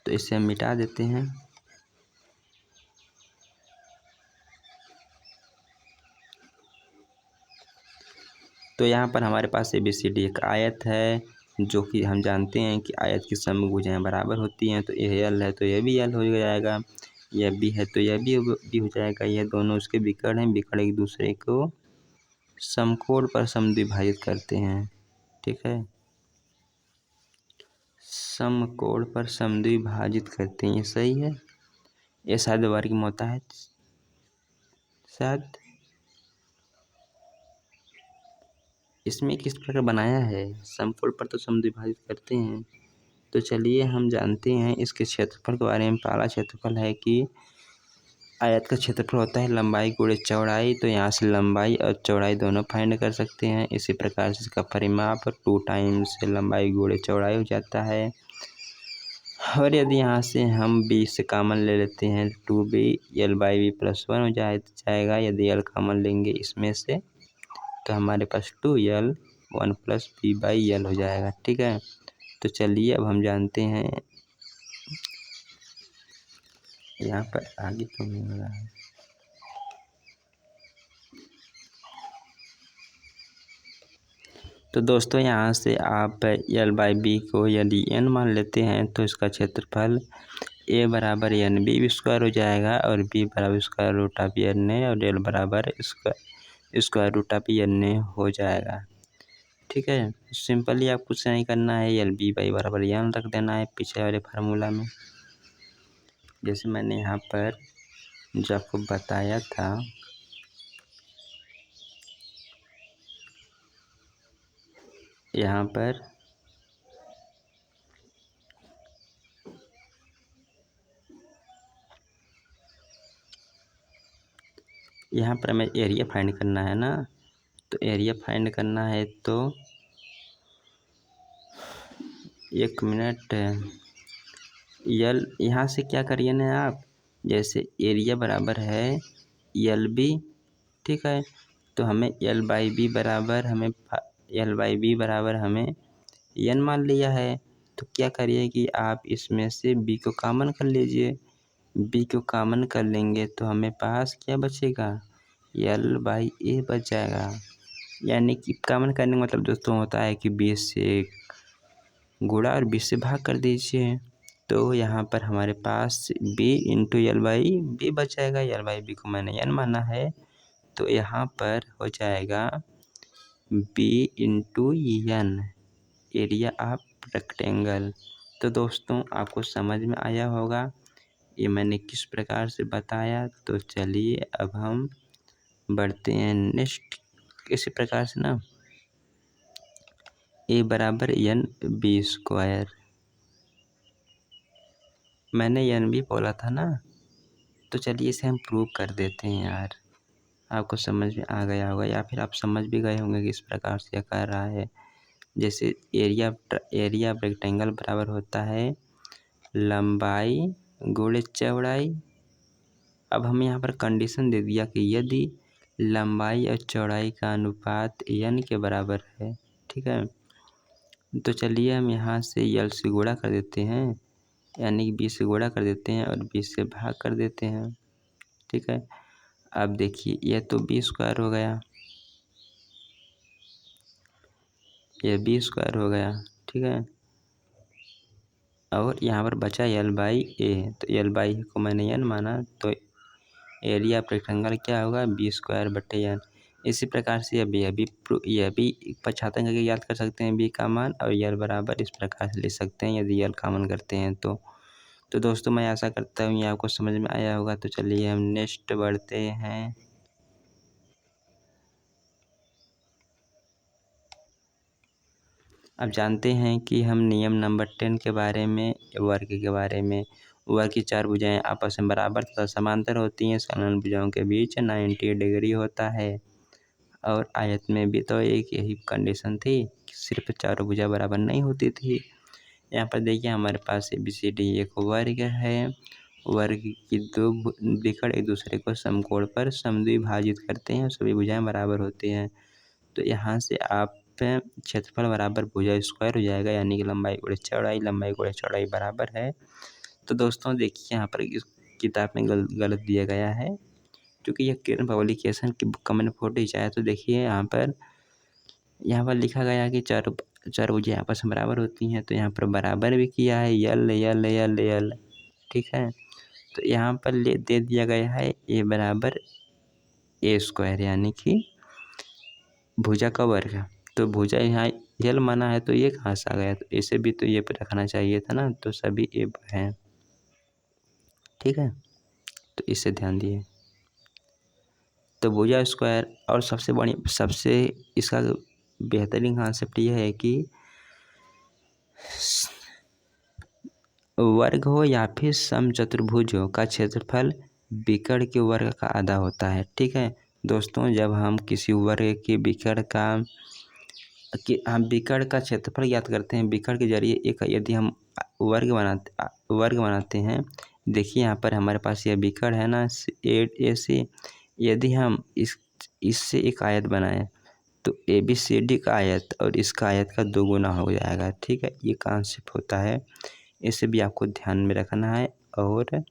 तो इसे हम मिटा देते हैं। तो यहाँ पर हमारे पास ABCD एक आयत है, जो कि हम जानते हैं कि आयत की सम्मुख भुजाएं बराबर होती हैं। तो यह L है तो यह भी L हो जाएगा, यह B है तो यह भी हो जाएगा। यह दोनों उसके विकर्ण हैं, विकर्ण एक दूसरे को समकोण पर समद्विभाजित करते हैं, ठीक है। समकोण पर समद्विभाजित करते हैं, ये सही है। ये शायद वर्ग में होता है, शायद इसमें किस प्रकार बनाया है, समकोण पर तो समद्विभाजित करते हैं। तो चलिए हम जानते हैं इसके क्षेत्रफल के बारे में। पहला क्षेत्रफल है कि आयत का क्षेत्रफल होता है लंबाई गुणे चौड़ाई। तो यहाँ से लंबाई और चौड़ाई दोनों फाइंड कर सकते हैं। इसी प्रकार से इसका परिमाप 2 टाइम्स लंबाई गुणे चौड़ाई हो जाता है। और यदि यहाँ से हम B से कॉमन ले लेते हैं 2B L/B + 1 हो जाएगा। यदि L कॉमन लेंगे इसमें से तो हमारे पास 2l 1 + b/l हो जाएगा। ठीक है, तो चलिए अब हम जानते हैं यहाँ पर आगे क्यों नहीं हो रहा है। तो दोस्तों यहाँ से आप l/b को यदि n मान लेते हैं तो इसका क्षेत्रफल a बराबर NB² हो जाएगा और b बराबर √n और l बराबर √n हो जाएगा। ठीक है, सिंपली आप कुछ नहीं करना है, LB बराबर n रख देना है पीछे वाले फार्मूला में, जैसे मैंने यहाँ पर जो आपको बताया था। यहाँ पर हमें एरिया फाइंड करना है ना, तो एरिया फाइंड करना है तो 1 मिनट, यहाँ से क्या करिए ना आप, जैसे एरिया बराबर है LB। ठीक है, तो हमें l/b बराबर हमें n मान लिया है, तो क्या करिए कि आप इसमें से b को कॉमन कर लीजिए। b को कॉमन कर लेंगे तो हमें पास क्या बचेगा, l/a बच जाएगा। यानी कि कॉमन करने का मतलब दोस्तों होता है कि 20 से गुणा और 20 से भाग कर दीजिए, तो यहाँ पर हमारे पास b × l/b बच जाएगा। l/b को मैंने n माना है, तो यहाँ पर हो जाएगा b × n, area of rectangle. तो दोस्तों आपको समझ में आया होगा ये मैंने किस प्रकार से बताया। तो चलिए अब हम बढ़ते हैं नेक्स्ट। इसी प्रकार से ना a बराबर NB², मैंने NB बोला था ना, तो चलिए इसे हम प्रूव कर देते हैं यार। आपको समझ में आ गया होगा या फिर आप समझ भी गए होंगे कि इस प्रकार से कर रहा है। जैसे एरिया ऑफ रेक्टेंगल बराबर होता है लंबाई गुणे चौड़ाई। अब हम यहाँ पर कंडीशन दे दिया कि यदि लंबाई और चौड़ाई का अनुपात n के बराबर है। ठीक है, तो चलिए हम यहाँ से l से गुणा कर देते हैं, यानी कि b से गुणा कर देते हैं और b से भाग कर देते हैं। ठीक है, अब देखिए यह तो b² हो गया, यह b² हो गया। ठीक है, और यहाँ पर बचा l/a, तो l/a को मैंने n माना, तो एरिया ऑफ रेक्टेंगल क्या होगा, b²/n। इसी प्रकार से यह भी पक्षांतर करके याद कर सकते हैं b का मान, और l बराबर इस प्रकार से लिख सकते हैं यदि l कॉमन करते हैं तो दोस्तों मैं आशा करता हूँ ये आपको समझ में आया होगा। तो चलिए हम नेक्स्ट बढ़ते हैं। अब जानते हैं कि हम नियम नंबर 10 के बारे में, वर्ग के बारे में। वर्ग की 4 भुजाएं आपस में बराबर तथा समांतर होती हैं। समानांतर भुजाओं के बीच 90 डिग्री होता है। और आयत में भी तो एक यही कंडीशन थी, सिर्फ चारों भुजा बराबर नहीं होती थी। यहाँ पर देखिए हमारे पास ABCD एक वर्ग है। वर्ग की 2 विकर्ण एक दूसरे को समकोण पर समद्विभाजित करते हैं, सभी भुजाएं बराबर होती हैं। तो यहाँ से आप क्षेत्रफल बराबर भुजा स्क्वायर हो जाएगा, यानी कि लंबाई गुणे चौड़ाई बराबर है। तो दोस्तों देखिए यहाँ पर इस किताब में गलत दिया गया है, क्योंकि यह किरण पब्लिकेशन की बुक का मैंने फोटो खिंचाया। तो देखिए यहाँ पर लिखा गया कि चार भुजाएं आपस में बराबर होती हैं, तो यहाँ पर बराबर भी किया है l। ठीक है, तो यहाँ पर दे दिया गया है a बराबर a², यानी कि भुजा का वर्ग। तो भुजा यहाँ l माना है, तो ये कहाँ से आ गया, तो इसे भी तो ये पे रखना चाहिए था ना, तो सभी a हैं। ठीक है, तो इसे ध्यान दिए। तो भुजा स्क्वायर, और सबसे इसका बेहतरीन कॉन्सेप्ट यह है कि वर्ग हो या फिर समचतुर्भुज हो का क्षेत्रफल विकर्ण के वर्ग का आधा होता है। ठीक है दोस्तों, जब हम किसी वर्ग के विकर्ण का क्षेत्रफल ज्ञात करते हैं विकर्ण के जरिए एक, यदि हम वर्ग बनाते हैं। देखिए यहाँ पर हमारे पास यह विकर्ण है ना, AC। यदि हम इससे एक आयत बनाएं तो ABCD का आयत और इसका आयत का 2 गुना हो जाएगा। ठीक है, ये कॉन्सेप्ट होता है, इसे भी आपको ध्यान में रखना है और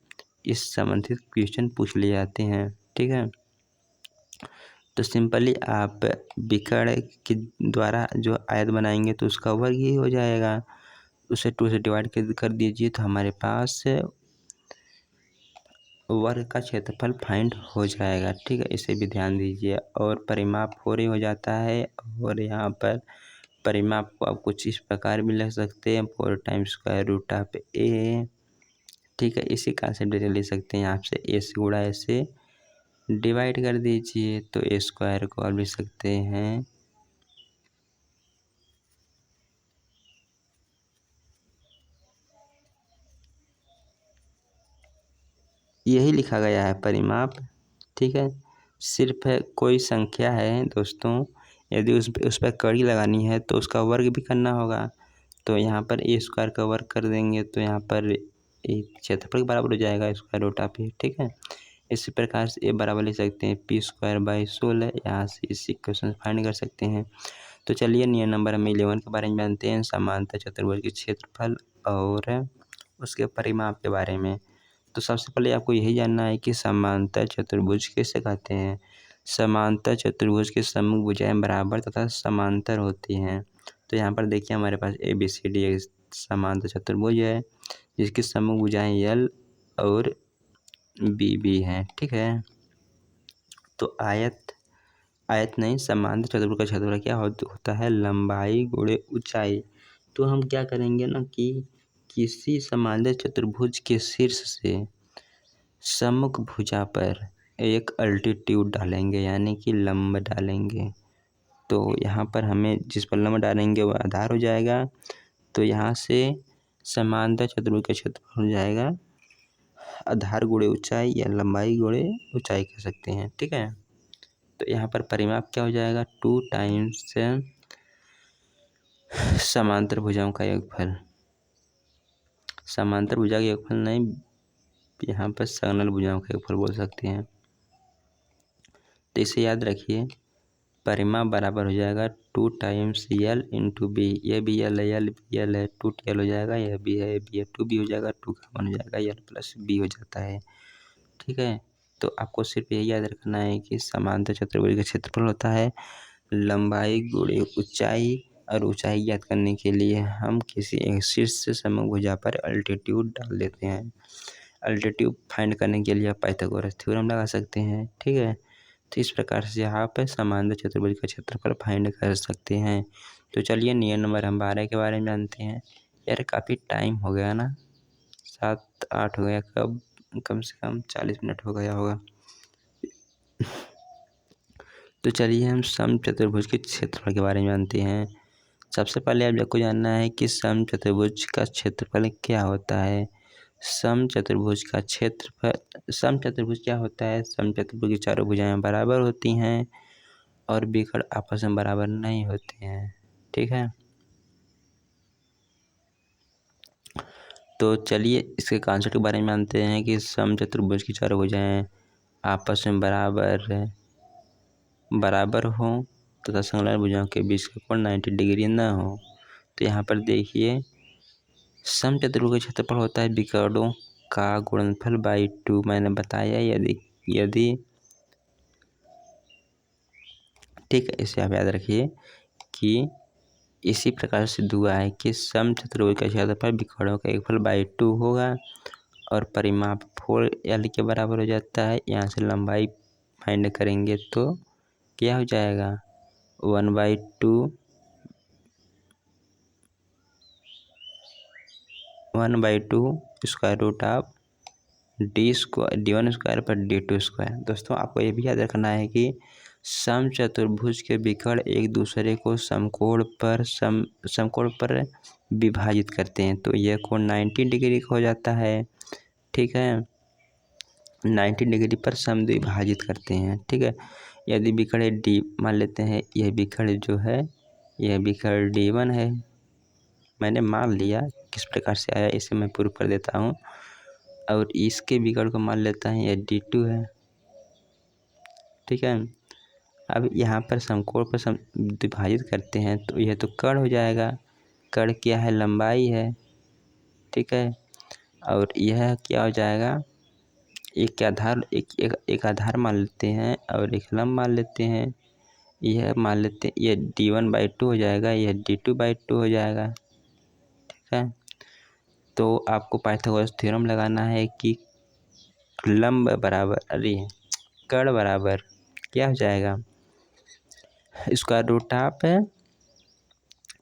इस संबंधित क्वेश्चन पूछ लिए जाते हैं। ठीक है, तो सिंपली आप विकर्ण के द्वारा जो आयत बनाएंगे तो उसका वर्ग ही हो जाएगा, उसे 2 से डिवाइड कर दीजिए तो हमारे पास वर्ग का क्षेत्रफल फाइंड हो जाएगा। ठीक है, इसे भी ध्यान दीजिए। और परिमाप 4 ही हो जाता है और यहाँ पर परिमाप को आप कुछ इस प्रकार भी लिख सकते हैं, 4 टाइम्स स्क्वायर रूट ऑफ ए। ठीक है, इसी कॉन्सेप्ट से ले सकते हैं, आपसे ए से गुणा ऐसे डिवाइड कर दीजिए तो ए स्क्वायर को आप लिख सकते हैं यही लिखा गया है परिमाप। ठीक है, सिर्फ कोई संख्या है दोस्तों, यदि उस पर कड़ी लगानी है तो उसका वर्ग भी करना होगा, तो यहाँ पर ए स्क्वायर का वर्ग कर देंगे तो यहाँ पर एक क्षेत्रफल के बराबर हो जाएगा स्क्वायर रूट ऑफ ए। ठीक है, इसी प्रकार से ए बराबर लिख सकते हैं पी स्क्वायर बाई 16, यहाँ से इस इक्वेशन फाइंड कर सकते हैं। तो चलिए नियम नंबर हम 11 के बारे में जानते हैं, समांतर चतुर्भुज के क्षेत्रफल और उसके परिमाप के बारे में। तो सबसे पहले आपको यही जानना है कि समांतर चतुर्भुज किसे कहते हैं। समांतर चतुर्भुज के सम्मुख भुजाएं बराबर तथा समांतर होती हैं। तो यहाँ पर देखिए हमारे पास ABCD एक समांतर चतुर्भुज है जिसकी सम्मुख भुजाएं L और BB हैं। ठीक है, तो आयत नहीं, समांतर चतुर्भुज का क्षेत्रफल क्या होता है, लंबाई गुणे ऊंचाई। तो हम क्या करेंगे ना कि किसी समांतर चतुर्भुज के शीर्ष से सम्मुख भुजा पर एक अल्टीट्यूड डालेंगे, यानी कि लंब डालेंगे। तो यहाँ पर हमें जिस पर लंब डालेंगे वह आधार हो जाएगा, तो यहाँ से समांतर चतुर्भुज का क्षेत्रफल हो जाएगा आधार गुणे ऊंचाई या लंबाई गुणे ऊंचाई कह सकते हैं। ठीक है, तो यहाँ पर परिमाप क्या हो जाएगा, 2 टाइम्स समांतर भुजाओं का योगफल, समांतर भुजा का योगफल नहीं, यहाँ पर संलग्न भुजाओं का योगफल बोल सकते हैं। तो इसे याद रखिए, परिमाप बराबर हो जाएगा 2 टाइम्स L इंटू बी, ये भी L है, L भी L है, 2L हो जाएगा, यह भी है, भी है, 2 भी हो जाएगा, 2 का 1 हो जाएगा, L प्लस बी हो जाता है। ठीक है, तो आपको सिर्फ यही याद रखना है कि समांतर चतुर्भुज का क्षेत्रफल होता है लंबाई गुणे ऊंचाई, और ऊंचाई ज्ञात करने के लिए हम किसी एक शीर्ष से सम्मुख भुजा पर अल्टीट्यूड डाल देते हैं। अल्टीट्यूड फाइंड करने के लिए आप पाइथागोरस थ्योरम लगा सकते हैं। ठीक है, तो इस प्रकार से आप समांतर चतुर्भुज का क्षेत्रफल फाइंड कर सकते हैं। तो चलिए नियम नंबर हम 12 के बारे में जानते हैं। यार काफ़ी टाइम हो गया ना, 7-8 हो गया, कम से कम 40 मिनट हो गया होगा। तो चलिए हम समचतुर्भुज के क्षेत्रफल के बारे में जानते हैं। सबसे पहले आप आपको जानना है कि समचतुर्भुज का क्षेत्रफल क्या होता है। समचतुर्भुज का क्षेत्रफल, समचतुर्भुज क्या होता है, समचतुर्भुज की चारों भुजाएं बराबर होती हैं और विकर्ण आपस में बराबर नहीं होते हैं। ठीक है, तो चलिए इसके कॉन्सेप्ट के बारे में जानते हैं कि समचतुर्भुज की चारों भुजाएं आपस में बराबर हो तथा संलग्न भुजाओं के बीच का कोण 90 डिग्री न हो। तो यहाँ पर देखिए समचतुर्भुज का क्षेत्रफल होता है विकर्णों का गुणनफल बाई 2। मैंने बताया यदि ठीक है, इसे आप याद रखिए कि इसी प्रकार से सिद्ध हुआ है कि समचतुर्भुज का क्षेत्रफल विकर्णों का योगफल बाई 2 होगा और परिमाप 4L के बराबर हो जाता है। यहाँ से लंबाई फाइंड करेंगे तो क्या हो जाएगा, 1/2 square root of D1 square पर D2 स्क्वायर। दोस्तों आपको ये भी याद रखना है कि समचतुर्भुज के विकर्ण एक दूसरे को समकोण पर विभाजित करते हैं, तो यह कोण 90 डिग्री का हो जाता है। ठीक है, 90 डिग्री पर समद्विभाजित करते हैं। ठीक है, यदि विकर्ण D मान लेते हैं, यह विकर्ण जो है यह विकर्ण D1 है, मैंने मान लिया, किस प्रकार से आया इसे मैं प्रूफ कर देता हूँ, और इसके विकर्ण को मान लेता है यह D2 है। ठीक है, अब यहाँ पर समकोण पर विभाजित करते हैं तो यह तो कर्ण हो जाएगा। कर्ण क्या है? लंबाई है, ठीक है। और यह क्या हो जाएगा? एक आधार एक आधार मान लेते हैं और एक लंब मान लेते हैं। यह मान लेते हैं यह d1/2 हो जाएगा, यह d2/2 हो जाएगा, ठीक है। तो आपको पाइथागोरस थ्योरम लगाना है कि लंब बराबर कर्ण बराबर क्या हो जाएगा? स्क्वायर रूट ऑफ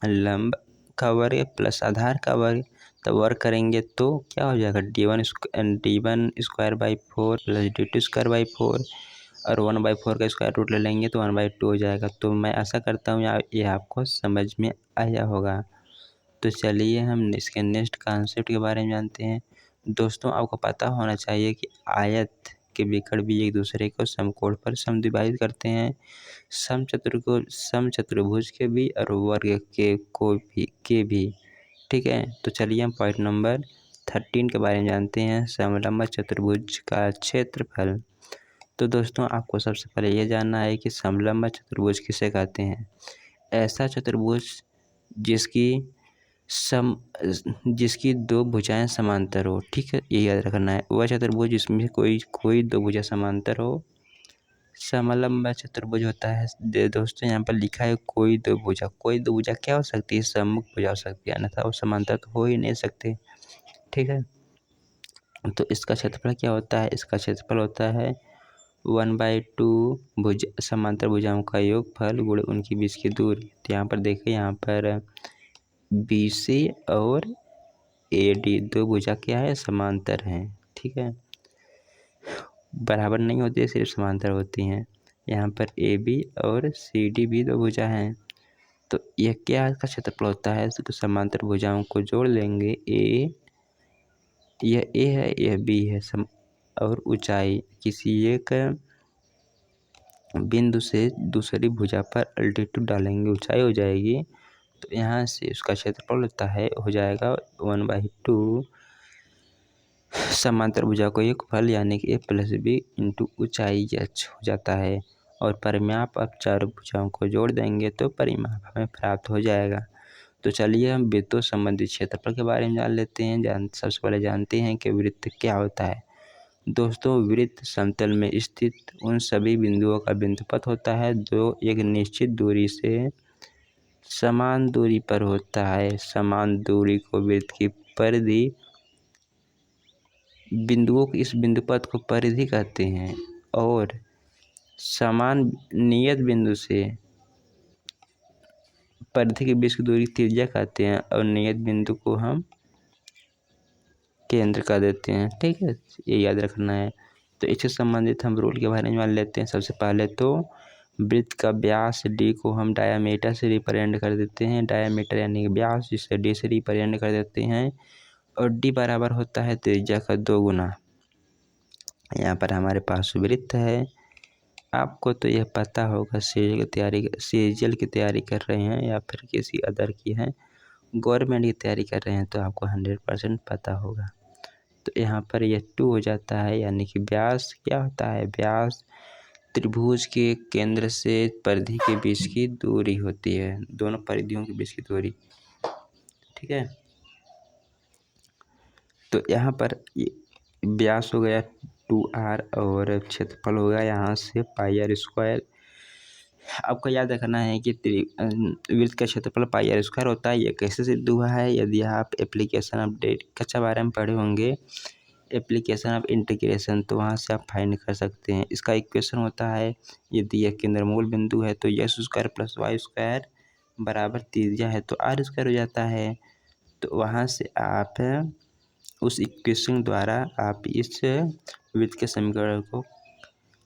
लंब का वर्ग प्लस आधार का वर्ग। तब वर्ग करेंगे तो क्या हो जाएगा? d1 स्क्वायर/4 प्लस d2 स्क्वायर/4 और 1/4 का स्क्वायर रूट ले लेंगे तो 1/2 हो जाएगा। तो मैं आशा करता हूँ ये आपको समझ में आया होगा। तो चलिए हम इसके नेक्स्ट कॉन्सेप्ट के बारे में जानते हैं। दोस्तों, आपको पता होना चाहिए कि आयत के विकर्ण भी एक दूसरे को समकोण पर समद्विभाजित करते हैं। समचतुर्भुज के भी और वर्ग के भी, ठीक है। तो चलिए हम पॉइंट नंबर 13 के बारे में जानते हैं, समलंब चतुर्भुज का क्षेत्रफल। तो दोस्तों, आपको सबसे पहले ये जानना है कि समलंब चतुर्भुज किसे कहते हैं। ऐसा चतुर्भुज जिसकी दो भुजाएं समांतर हो, ठीक है, ये याद रखना है। वह चतुर्भुज जिसमें कोई दो भुजा समांतर हो समलंब चतुर्भुज होता है। दोस्तों, यहाँ पर लिखा है कोई दो भुजा क्या हो सकती है? सम्मुख भुजा हो सकती है, अन्यथा वो समांतर तो हो ही नहीं सकते, ठीक है। तो इसका क्षेत्रफल क्या होता है? इसका क्षेत्रफल होता है 1/2 समांतर भुजाओं का योगफल गुणे उनकी बीच की दूरी। तो यहाँ पर देखिए, यहाँ पर BC और AD दो भुजा क्या है? समांतर हैं, ठीक है। बराबर नहीं होती, सिर्फ समांतर होती हैं। यहाँ पर AB और CD भी दो भुजा हैं। तो यह क्या का क्षेत्रफल होता है? तो समांतर भुजाओं को जोड़ लेंगे। यह A है, यह B है, और ऊंचाई किसी एक बिंदु से दूसरी भुजा पर अल्टीट्यूड डालेंगे, ऊंचाई हो जाएगी। तो यहाँ से उसका क्षेत्रफल होता है हो जाएगा 1/2 समांतर भुजा को एक फल यानी कि A+B इंटू ऊंचाई h हो जाता है। और परिमाप अब चारों भुजाओं को जोड़ देंगे तो परिमाप हमें प्राप्त हो जाएगा। तो चलिए हम वृत्तों संबंधित क्षेत्रफल के बारे में जान लेते हैं। सबसे पहले जानते हैं कि वृत्त क्या होता है। दोस्तों, वृत्त समतल में स्थित उन सभी बिंदुओं का बिंदुपथ होता है जो एक निश्चित दूरी से समान दूरी पर होता है। समान दूरी को वृत्त की परिधि, बिंदुओं की इस बिंदुपथ को परिधि कहते हैं। और समान नियत बिंदु से परिधि के बीच की दूरी त्रिज्या कहते हैं और नियत बिंदु को हम केंद्र का देते हैं, ठीक है। ये याद रखना है। तो इससे संबंधित हम रूल के बारे में मान लेते हैं। सबसे पहले तो वृत्त का व्यास D को हम डायामीटर से रिप्रेजेंट कर देते हैं। डायामीटर यानी कि व्यास, जिसे D से रिप्रेजेंट कर देते हैं। और D बराबर होता है त्रिज्या का 2 गुना। यहाँ पर हमारे पास वृत्त है। आपको तो यह पता होगा, सीजीएल की तैयारी कर रहे हैं या फिर किसी अदर की है, गवर्नमेंट की तैयारी कर रहे हैं तो आपको 100% पता होगा। तो यहाँ पर यह 2 हो जाता है, यानी कि व्यास क्या होता है? व्यास त्रिभुज के केंद्र से परिधि के बीच की दूरी होती है, दोनों परिधियों के बीच की दूरी, ठीक है। तो यहाँ पर व्यास हो गया 2r और क्षेत्रफल होगा यहाँ से πr²। आपको याद रखना है कि वृत्त का क्षेत्रफल πr² होता है। ये कैसे सिद्ध हुआ है? यदि आप एप्लीकेशन अपडेट कक्षा 12 में पढ़े होंगे, एप्लीकेशन ऑफ इंटीग्रेशन, तो वहाँ से आप फाइंड कर सकते हैं। इसका इक्वेशन होता है, यदि यह केंद्र मूल बिंदु है तो s² + y² बराबर त्रिज्या है तो r² हो जाता है। तो वहाँ से आप उस इक्वेशन द्वारा आप इस वृत्त के समीकरण को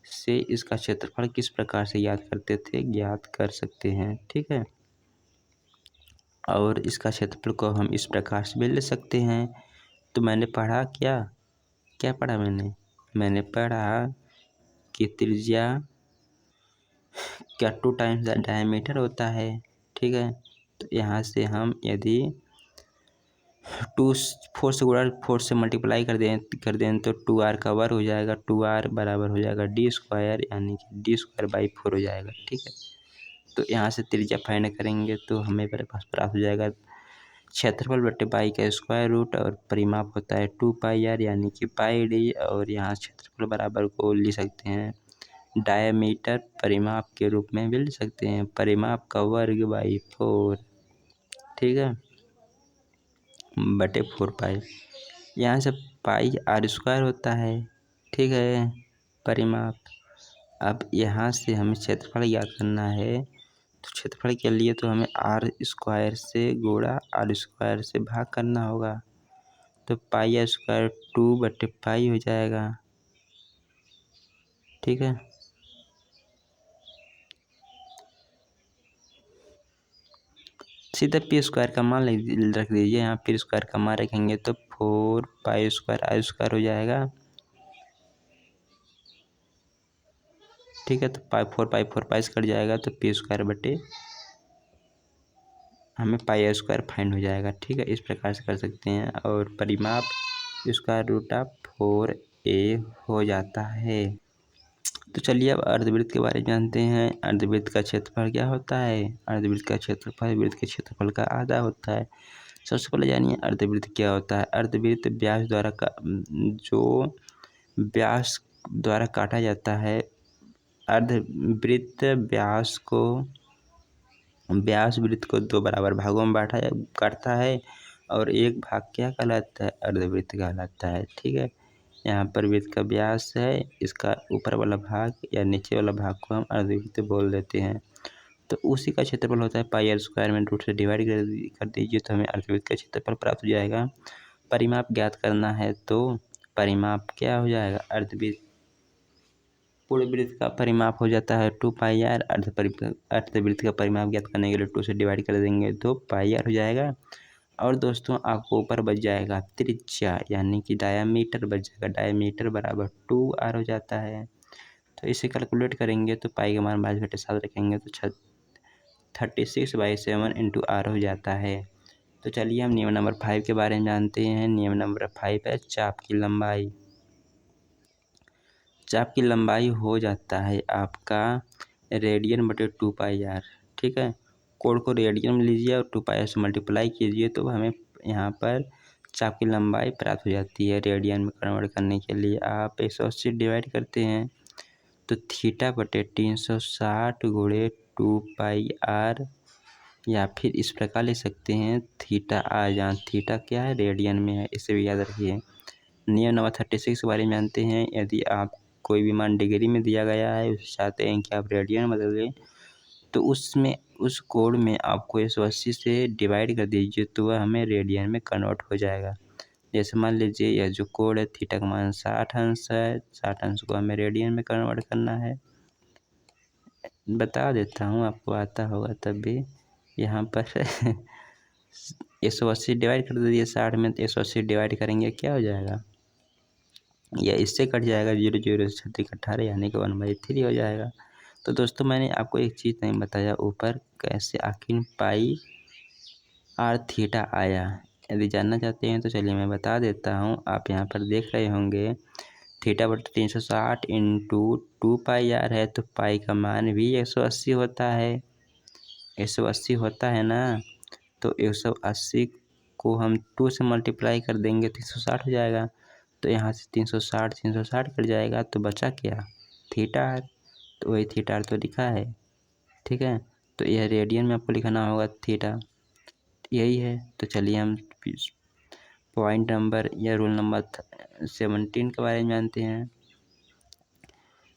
से इसका क्षेत्रफल किस प्रकार से ज्ञात करते थे, ज्ञात कर सकते हैं, ठीक है। और इसका क्षेत्रफल को हम इस प्रकार से भी ले सकते हैं। तो मैंने पढ़ा क्या पढ़ा मैंने पढ़ा कि त्रिज्या क्या 2 टाइम्स डायमीटर होता है, ठीक है। तो यहाँ से हम यदि टू 4 से गुणा 4 से मल्टीप्लाई कर दें तो 2r का वर्ग हो जाएगा। 2r बराबर हो जाएगा d स्क्वायर, यानी कि d स्क्वायर बाई 4 हो जाएगा। ठीक है, तो यहाँ से त्रिज्या फाइंड करेंगे तो हमें मेरे पास प्राप्त हो जाएगा क्षेत्रफल बटे पाई का स्क्वायर रूट, और परिमाप होता है 2πr यानी कि पाई d। और यहाँ क्षेत्रफल बराबर को लिख सकते हैं डायमीटर परिमाप के रूप में भी लिख सकते हैं, परिमाप का वर्ग बाई 4। ठीक है, बटे 4π। यहाँ से पाई r स्क्वायर होता है। ठीक है, परिमाप। अब यहाँ से हमें क्षेत्रफल ज्ञात करना है, तो क्षेत्रफल के लिए तो हमें r स्क्वायर से गुणा r स्क्वायर से भाग करना होगा, तो पाई स्क्वायर 2/पाई हो जाएगा। ठीक है, सीधा पी स्क्वायर का मान रख दीजिए। यहाँ पी स्क्वायर का मान रखेंगे तो 4π स्क्वायर r स्क्वायर हो जाएगा। ठीक है, तो 4π से कट जाएगा, तो पी स्क्वायर बटे हमें पाई स्क्वायर फाइंड हो जाएगा। ठीक है, इस प्रकार से कर सकते हैं, और परिमाप स्क्वायर रूट ऑफ 4a हो जाता है। तो चलिए अब अर्धवृत्त के बारे में जानते हैं। अर्धवृत्त का क्षेत्रफल क्या होता है? अर्धवृत्त का क्षेत्रफल वृत्त के क्षेत्रफल का आधा होता है। सबसे पहले जानिए अर्धवृत्त क्या होता है। अर्धवृत्त जो व्यास द्वारा काटा जाता है। अर्धवृत्त व्यास वृत्त को 2 बराबर भागों में काटता है, और एक भाग क्या कहलाता है? अर्धवृत्त कहलाता है। ठीक है, यहाँ पर वृत्त का व्यास है, इसका ऊपर वाला भाग या नीचे वाला भाग को हम अर्धवृत्त बोल देते हैं। तो उसी का क्षेत्रफल होता है पाई r स्क्वायर में रूट से डिवाइड कर दीजिए, तो हमें अर्धवृत्त का क्षेत्रफल प्राप्त हो जाएगा। परिमाप ज्ञात करना है, तो परिमाप क्या हो जाएगा? अर्धवृत्त पूरे वृत्त का परिमाप हो जाता है 2πr। अर्धवृत्त का परिमाप ज्ञात करने के लिए 2 से डिवाइड कर देंगे तो πr हो जाएगा। और दोस्तों आपको ऊपर बच जाएगा त्रिज्या, यानी कि डायामीटर बच जाएगा। डायामीटर बराबर 2r हो जाता है। तो इसे कैलकुलेट करेंगे तो पाई का मान 22/7 रखेंगे तो 36/7 इंटू r हो जाता है। तो चलिए हम नियम नंबर 5 के बारे में जानते हैं। नियम नंबर 5 है चाप की लंबाई। चाप की लंबाई हो जाता है आपका रेडियन बटे 2πr। ठीक है, कोण को रेडियन में लीजिए और 2πr से मल्टीप्लाई कीजिए, तो हमें यहाँ पर चाप की लंबाई प्राप्त हो जाती है। रेडियन में कन्वर्ट करने के लिए आप 180 डिवाइड करते हैं, तो थीटा बटे 360 गुणे 2πr, या फिर इस प्रकार ले सकते हैं थीटा आ, जहाँ थीटा क्या है? रेडियन में है, इसे भी याद रखिए। नियम नंबर 36 के बारे में जानते हैं। यदि आप कोई भी मान डिग्री में दिया गया है, उसे चाहते हैं कि आप रेडियन में बदलें, तो उस कोण में आपको 180 से डिवाइड कर दीजिए, तो वह हमें रेडियन में कन्वर्ट हो जाएगा। जैसे मान लीजिए यह जो कोण है, थीटा का मान 60 अंश है, 60 अंश को हमें रेडियन में कन्वर्ट करना है। बता देता हूँ, आपको आता होगा तब भी। यहाँ पर 180 डिवाइड कर दीजिए 60 में, तो 180 डिवाइड करेंगे क्या हो जाएगा? या इससे कट जाएगा 0 0 से 36 18, यानी कि 1/3 हो जाएगा। तो दोस्तों मैंने आपको एक चीज़ नहीं बताया ऊपर, कैसे आखिर पाई r थीटा आया। यदि जानना चाहते हैं तो चलिए मैं बता देता हूँ। आप यहाँ पर देख रहे होंगे थीटा बटे 360 इंटू 2πr है, तो पाई का मान भी 180 होता है। 180 होता है ना, तो 180 को हम 2 से मल्टीप्लाई कर देंगे 360 हो जाएगा। तो यहाँ से 360 कट जाएगा, तो बचा क्या? Theta r। तो वही थीटा r तो लिखा है। ठीक है, तो यह रेडियन में आपको लिखना होगा थीटा, यही है। तो चलिए हम पॉइंट नंबर या रूल नंबर 17 के बारे में जानते हैं।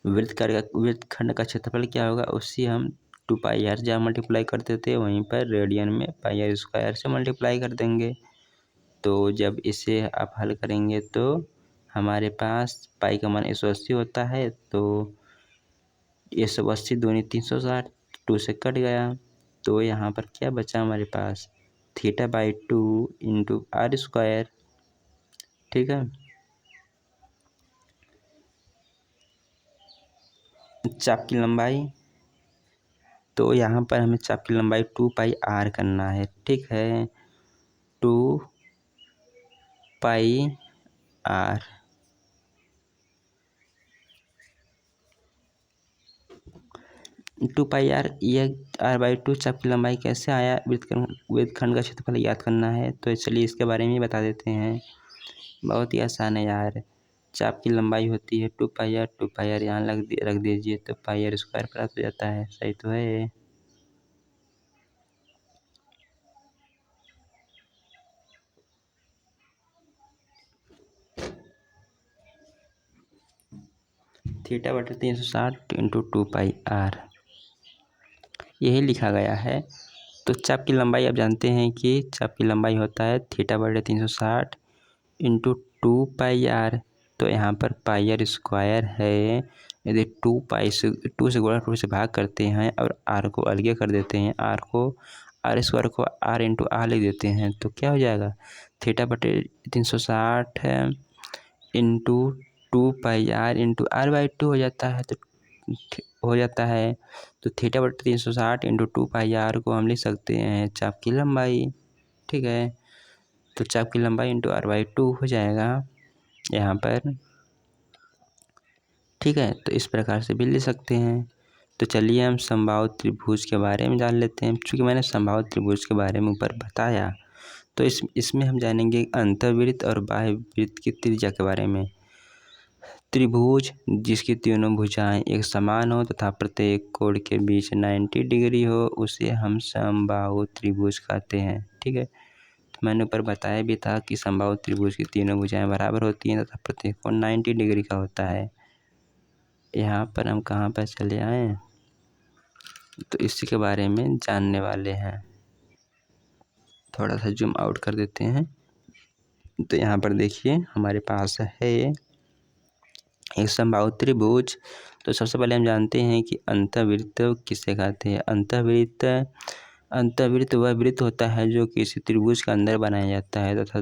वृत्तखंड का क्षेत्रफल क्या होगा? उसी हम 2πr जहाँ मल्टीप्लाई करते थे, वहीं पर रेडियन में पाई r स्क्वायर से मल्टीप्लाई कर देंगे। तो जब इसे आप हल करेंगे तो हमारे पास पाई का मान 180 होता है, तो 180 दूनी 360, 2 से कट गया, तो यहाँ पर क्या बचा हमारे पास? Theta by 2 into r square. ठीक है, चाप की लंबाई, तो यहाँ पर हमें चाप की लंबाई 2πr करना है। ठीक है, 2 पाई आर। टू पाई आर, यह r/2 चाप की लंबाई कैसे आया, वृत्तखंड का क्षेत्रफल याद करना है। तो चलिए इसके बारे में बता देते हैं। बहुत ही आसान है यार। चाप की लंबाई होती है 2 पाई आर, 2 पाई आर यहाँ रख दीजिए तो पाई आर स्क्वायर प्राप्त हो जाता है। सही तो है। θ/360 इंटू 2 पाई आर, यही लिखा गया है। तो चाप की लंबाई आप जानते हैं कि चाप की लंबाई होता है θ/360 इंटू 2 पाई आर। तो यहाँ पर पाई आर स्क्वायर है। यदि 2 से गुणा 2 से भाग करते हैं और आर को अलग कर देते हैं, आर स्क्वायर को आर इंटू आर लिख देते हैं, तो क्या हो जाएगा, θ/360 into 2 pi are into r/2 हो जाता है। तो θ/360 इंटू 2 पाई आर को हम लिख सकते हैं चाप की लंबाई। ठीक है, तो चाप की लंबाई इंटू r/2 हो जाएगा यहाँ पर। ठीक है, तो इस प्रकार से भी लिख सकते हैं। तो चलिए हम समबाहु त्रिभुज के बारे में जान लेते हैं। चूँकि मैंने समबाहु त्रिभुज के बारे में ऊपर बताया, तो इसमें हम जानेंगे अंतर्वृत्त और बाह्य वृत्त की त्रिज्या के बारे में। त्रिभुज जिसकी तीनों भुजाएं एक समान हो तथा प्रत्येक कोण के बीच 90 डिग्री हो, उसे हम समबाहु त्रिभुज कहते हैं। ठीक है, तो मैंने ऊपर बताया भी था कि समबाहु त्रिभुज की तीनों भुजाएं बराबर होती हैं तथा प्रत्येक कोण 90 डिग्री का होता है। यहाँ पर हम कहाँ पर चले आए, तो इसी के बारे में जानने वाले हैं। थोड़ा सा जूम आउट कर देते हैं। तो यहाँ पर देखिए हमारे पास है एक समबाहु त्रिभुज। तो सबसे पहले हम जानते हैं कि अंतर्वृत्त किसे कहते हैं। अंतर्वृत्त वह वृत्त होता है जो किसी त्रिभुज के अंदर बनाया जाता है तथा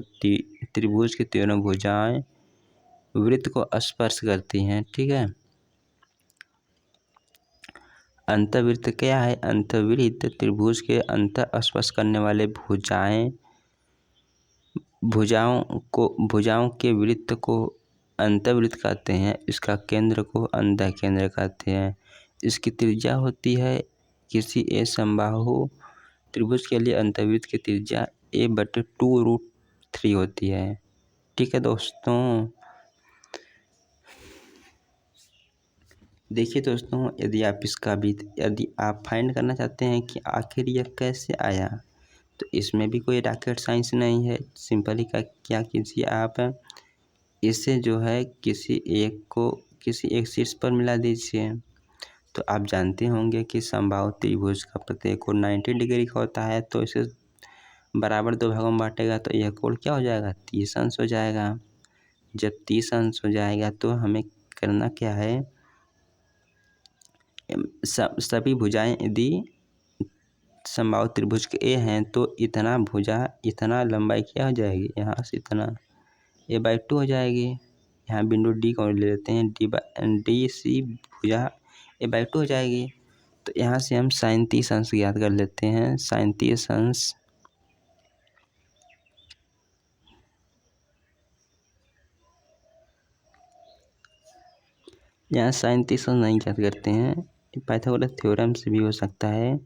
त्रिभुज की तीनों भुजाएं वृत्त को स्पर्श करती हैं। ठीक है, अंतर्वृत्त क्या है, अंतर्वृत्त त्रिभुज के अंतर स्पर्श करने वाले भुजाओं के वृत्त को अंतर्वृत्त कहते हैं। इसका केंद्र को अंतः केंद्र कहते हैं। इसकी त्रिज्या होती है, किसी ए समबाहु त्रिभुज के लिए अंतर्वृत्त की त्रिज्या a/2√3 होती है। ठीक है दोस्तों, देखिए दोस्तों, यदि आप फाइंड करना चाहते हैं कि आखिर यह कैसे आया, तो इसमें भी कोई रॉकेट साइंस नहीं है। सिंपली क्या कीजिए, आप इसे जो है किसी एक शीर्ष पर मिला दीजिए। तो आप जानते होंगे कि समबाहु त्रिभुज का प्रत्येक कोण 90 डिग्री का होता है। तो इसे बराबर 2 भागों में बांटेगा तो यह कोण क्या हो जाएगा, 30 अंश हो जाएगा। जब 30 अंश हो जाएगा तो हमें करना क्या है, सभी भुजाएं यदि समबाहु त्रिभुज के ए हैं तो इतना लंबाई क्या हो जाएगी, यहाँ से इतना a/2 हो जाएगी। यहाँ बिंदु डी को ले लेते हैं, डी सी भुजा a/2 हो जाएगी। तो यहाँ से हम sin 30 अंश याद कर लेते हैं। sin 30 अंश यहाँ sin 30 अंश नहीं याद करते हैं, पाइथागोरस थ्योरम से भी हो सकता है।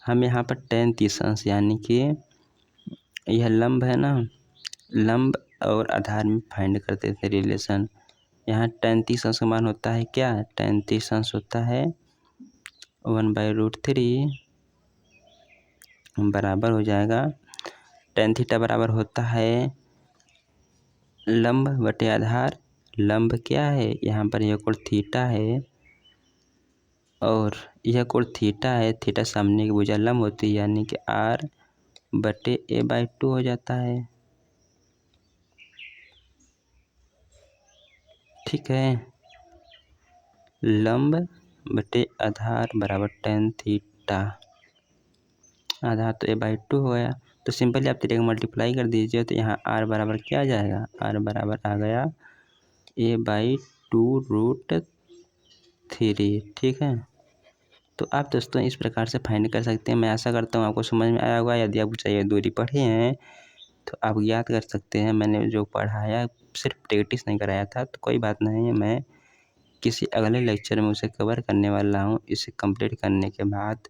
हम यहाँ पर tan 30 अंश यानी कि यह लंब है ना, लंब और आधार में फाइंड करते थे रिलेशन। यहाँ tan 30 अंश का मान होता है क्या, tan 30 अंश होता है 1/√3 बराबर हो जाएगा tan थीटा बराबर होता है लंब बटे आधार। लंब क्या है, यहाँ पर यह कोण थीटा है और यह कोण थीटा है। थीटा सामने की भुजा लंब होती है यानी कि r/a/2 हो जाता है। ठीक है, लंब बटे आधार बराबर tan थीटा, आधार तो a/2 हो गया। तो सिंपली आप थीटा को मल्टीप्लाई कर दीजिए तो यहाँ r बराबर क्या आ जाएगा, r बराबर आ गया a/2√3। ठीक है, तो आप दोस्तों इस प्रकार से फाइंड कर सकते हैं। मैं आशा करता हूँ आपको समझ में आया होगा। यदि आपको चाहिए दूरी पढ़े हैं तो आप याद कर सकते हैं, मैंने जो पढ़ाया सिर्फ प्रैक्टिस नहीं कराया था। तो कोई बात नहीं है, मैं किसी अगले लेक्चर में उसे कवर करने वाला हूँ इसे कंप्लीट करने के बाद।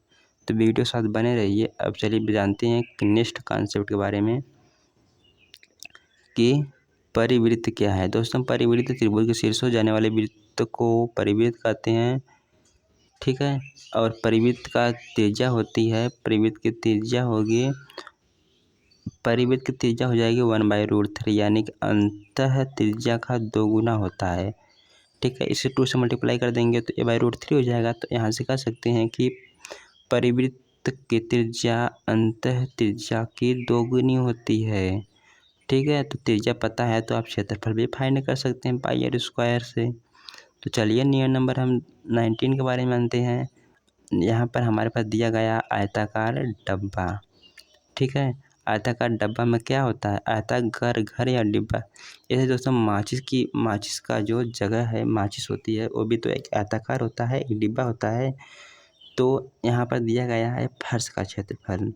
तो वीडियो साथ बने रहिए। अब चलिए जानते हैं कि नेक्स्ट कॉन्सेप्ट के बारे में कि परिवृत्त क्या है। दोस्तों, परिवृत्त त्रिभुज के शीर्ष जाने वाले वृत्त को परिवृत्त कहते हैं, ठीक है। और परिवृत्त का त्रिज्या होती है, परिवृत्त की त्रिज्या होगी, परिवृत्त की त्रिज्या हो जाएगी 1/√3, यानी कि अंतः त्रिज्या का 2 गुना होता है, ठीक है। इसे 2 से मल्टीप्लाई कर देंगे तो a/√3 हो जाएगा। तो यहाँ से कह सकते हैं कि परिवृत्त की त्रिज्या अंतः त्रिज्या की 2 गुनी होती है, ठीक है। तो त्रिज्या पता है तो आप क्षेत्रफल भी फाइंड कर सकते हैं πr² से। तो चलिए नियम नंबर हम 19 के बारे में जानते हैं। यहाँ पर हमारे पास दिया गया आयताकार डब्बा, ठीक है। आयताकार डब्बा में क्या होता है, आयताकार घर या डिब्बा। जैसे दोस्तों माचिस का जो जगह है, माचिस होती है, वो भी तो एक आयताकार होता है, एक डिब्बा होता है। तो यहाँ पर दिया गया है फर्श का क्षेत्रफल,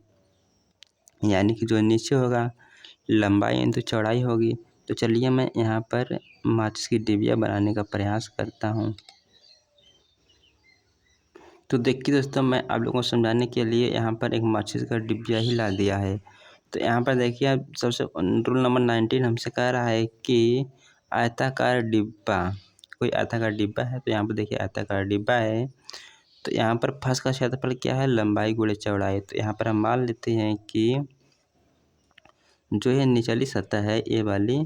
यानी कि जो नीचे होगा लंबाई इंटू चौड़ाई होगी। तो चलिए मैं यहाँ पर माचिस की डिबिया बनाने का प्रयास करता हूँ। तो देखिए दोस्तों, मैं आप लोगों को समझाने के लिए यहाँ पर एक माचिस का डिबिया ही ला दिया है। तो यहाँ पर देखिए, आप सबसे रूल नंबर 19 हमसे कह रहा है कि आयताकार डिब्बा, कोई आयताकार डिब्बा है। तो यहाँ पर देखिए आयताकार डिब्बा है। तो यहाँ पर फर्श का क्षेत्रफल क्या है, लंबाई गुणे चौड़ाई। तो यहाँ पर हम मान लेते हैं कि जो ये निचली सतह है ए वाली,